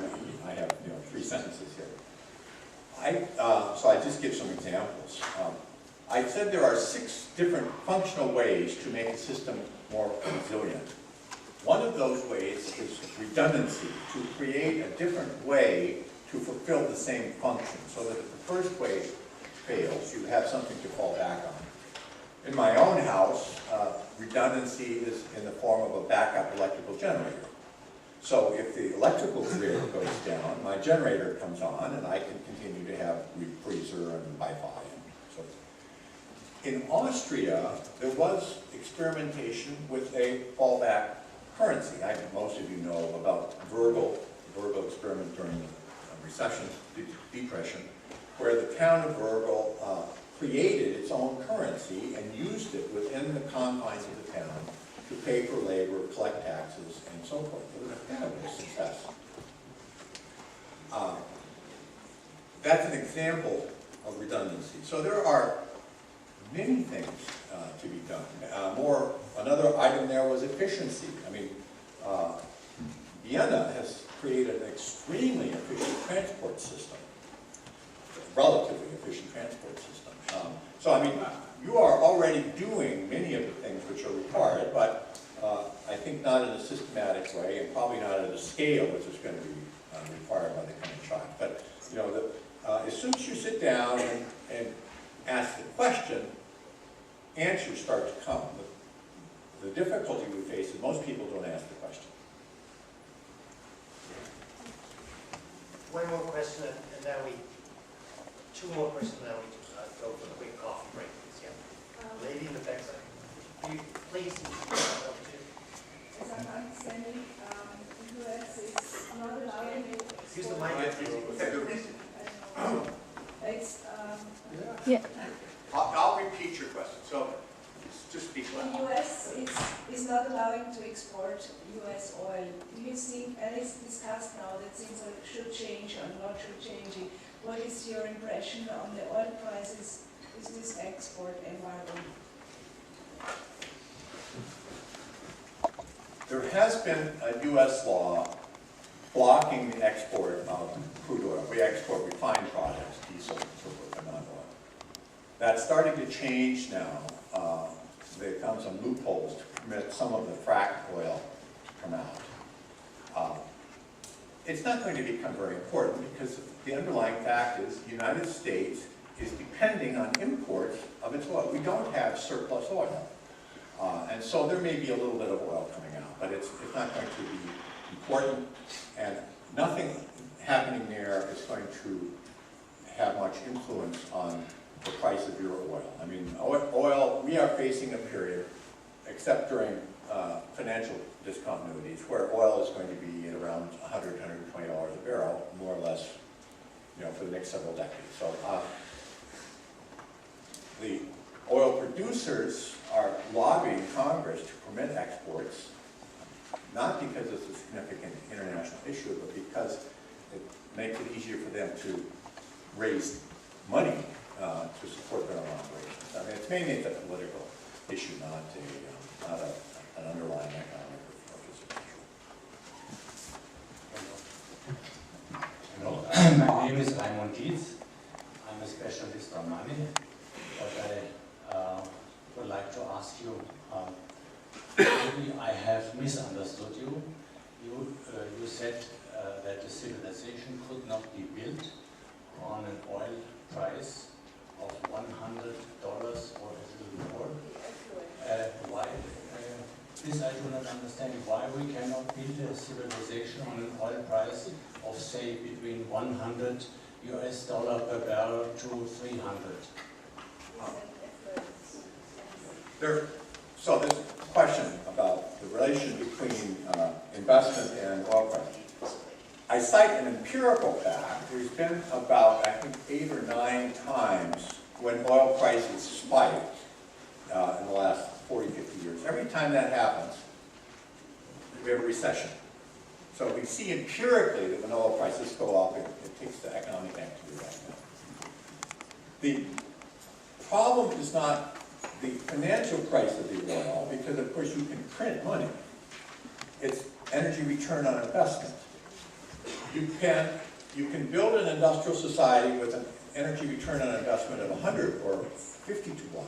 [SPEAKER 2] have 3 sentences here. So I just give some examples. I said there are 6 different functional ways to make a system more resilient. One of those ways is redundancy, to create a different way to fulfill the same function, so that if the first way fails, you have something to fall back on. In my own house, redundancy is in the form of a backup electrical generator. So if the electrical grid goes down, my generator comes on, and I can continue to have freezer and Wi-Fi and so forth. In Austria, there was experimentation with a fallback currency. Most of you know about the Virgo experiment during the recession, depression, where the town of Virgo created its own currency and used it within the confines of the town to pay for labor, collect taxes, and so forth. It was a fabulous success. That's an example of redundancy. So there are many things to be done. Another item there was efficiency. I mean, Vienna has created an extremely efficient transport system, relatively efficient transport system. So I mean, you are already doing many of the things which are required, but I think not in a systematic way, and probably not at a scale which is going to be required by the coming child. But as soon as you sit down and ask the question, answers start to come. The difficulty we face is most people don't ask the question.
[SPEAKER 3] One more question, and then 2 more questions, and then we go for a quick coffee break, please. Yeah. Lady in the backside. Will you please introduce yourself too?
[SPEAKER 5] As I'm understanding, the US is not allowing you.
[SPEAKER 3] Use the mic, please.
[SPEAKER 5] It's,
[SPEAKER 6] Yeah.
[SPEAKER 1] I'll repeat your question. So just be
[SPEAKER 5] the
[SPEAKER 1] quiet.
[SPEAKER 5] US is not allowing to export US oil. Do you think, and it's discussed now that things should change or not should change, what is your impression on the oil prices with this export environment?
[SPEAKER 2] There has been a U.S. law blocking the export of crude oil. We export refined products, diesel and so forth, but not oil. That's starting to change now. There come some loopholes to permit some of the fracked oil to come out. It's not going to become very important because the underlying fact is the United States is depending on imports of its oil. We don't have surplus oil. And so there may be a little bit of oil coming out, but it's not going to be important. And nothing happening there is going to have much influence on the price of your oil. I mean, oil, we are facing a period, except during financial discontinuities, where oil is going to be at around $100, $120 a barrel, more or less, you know, for the next several decades. So the oil producers are lobbying Congress to permit exports, not because it's a significant international issue, but because it makes it easier for them to raise money to support their own operations. I mean, it's mainly a political issue, not an underlying economic or physical issue.
[SPEAKER 6] Hello, my name is Raimund Dietz. I'm a specialist on money, but I would like to ask you, maybe I have misunderstood you. You said that the civilization could not be built on an oil price of $100 or a little more. Why? This I do not understand. Why we cannot build a civilization on an oil price of, say, between $100 per barrel to 300?
[SPEAKER 2] So this question about the relation between investment and oil price. I cite an empirical fact. There's been about, I think, 8 or 9 times when oil prices spiked in the last 40, 50 years. Every time that happens, we have a recession. So we see empirically that when oil prices go up, it takes the economic activity right now. The problem is not the financial price of the oil, because of course you can print money. It's energy return on investment. You can build an industrial society with an energy return on investment of 100 or 50 to 1.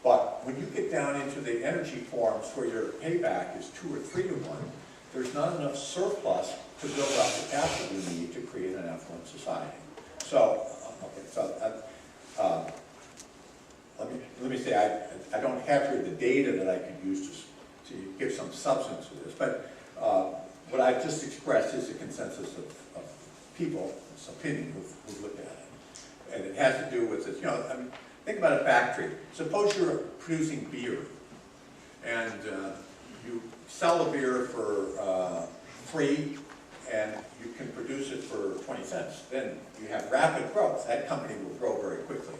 [SPEAKER 2] But when you get down into the energy forms where your payback is 2 or 3 to 1, there's not enough surplus to build up the capital you need to create an affluent society. So, let me say, I don't have here the data that I could use to give some substance to this, but what I've just expressed is a consensus of people, this opinion, who've looked at it. And it has to do with this, you know, I mean, think about a factory. Suppose you're producing beer, and you sell the beer for free, and you can produce it for 20 cents. Then you have rapid growth. That company will grow very quickly.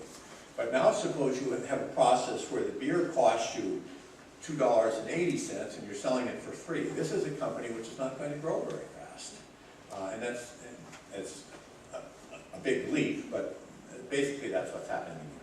[SPEAKER 2] But now suppose you have a process where the beer costs you $2.80 and you're selling it for free. This is a company which is not going to grow very fast. And it's a big leap, but basically that's what's happening in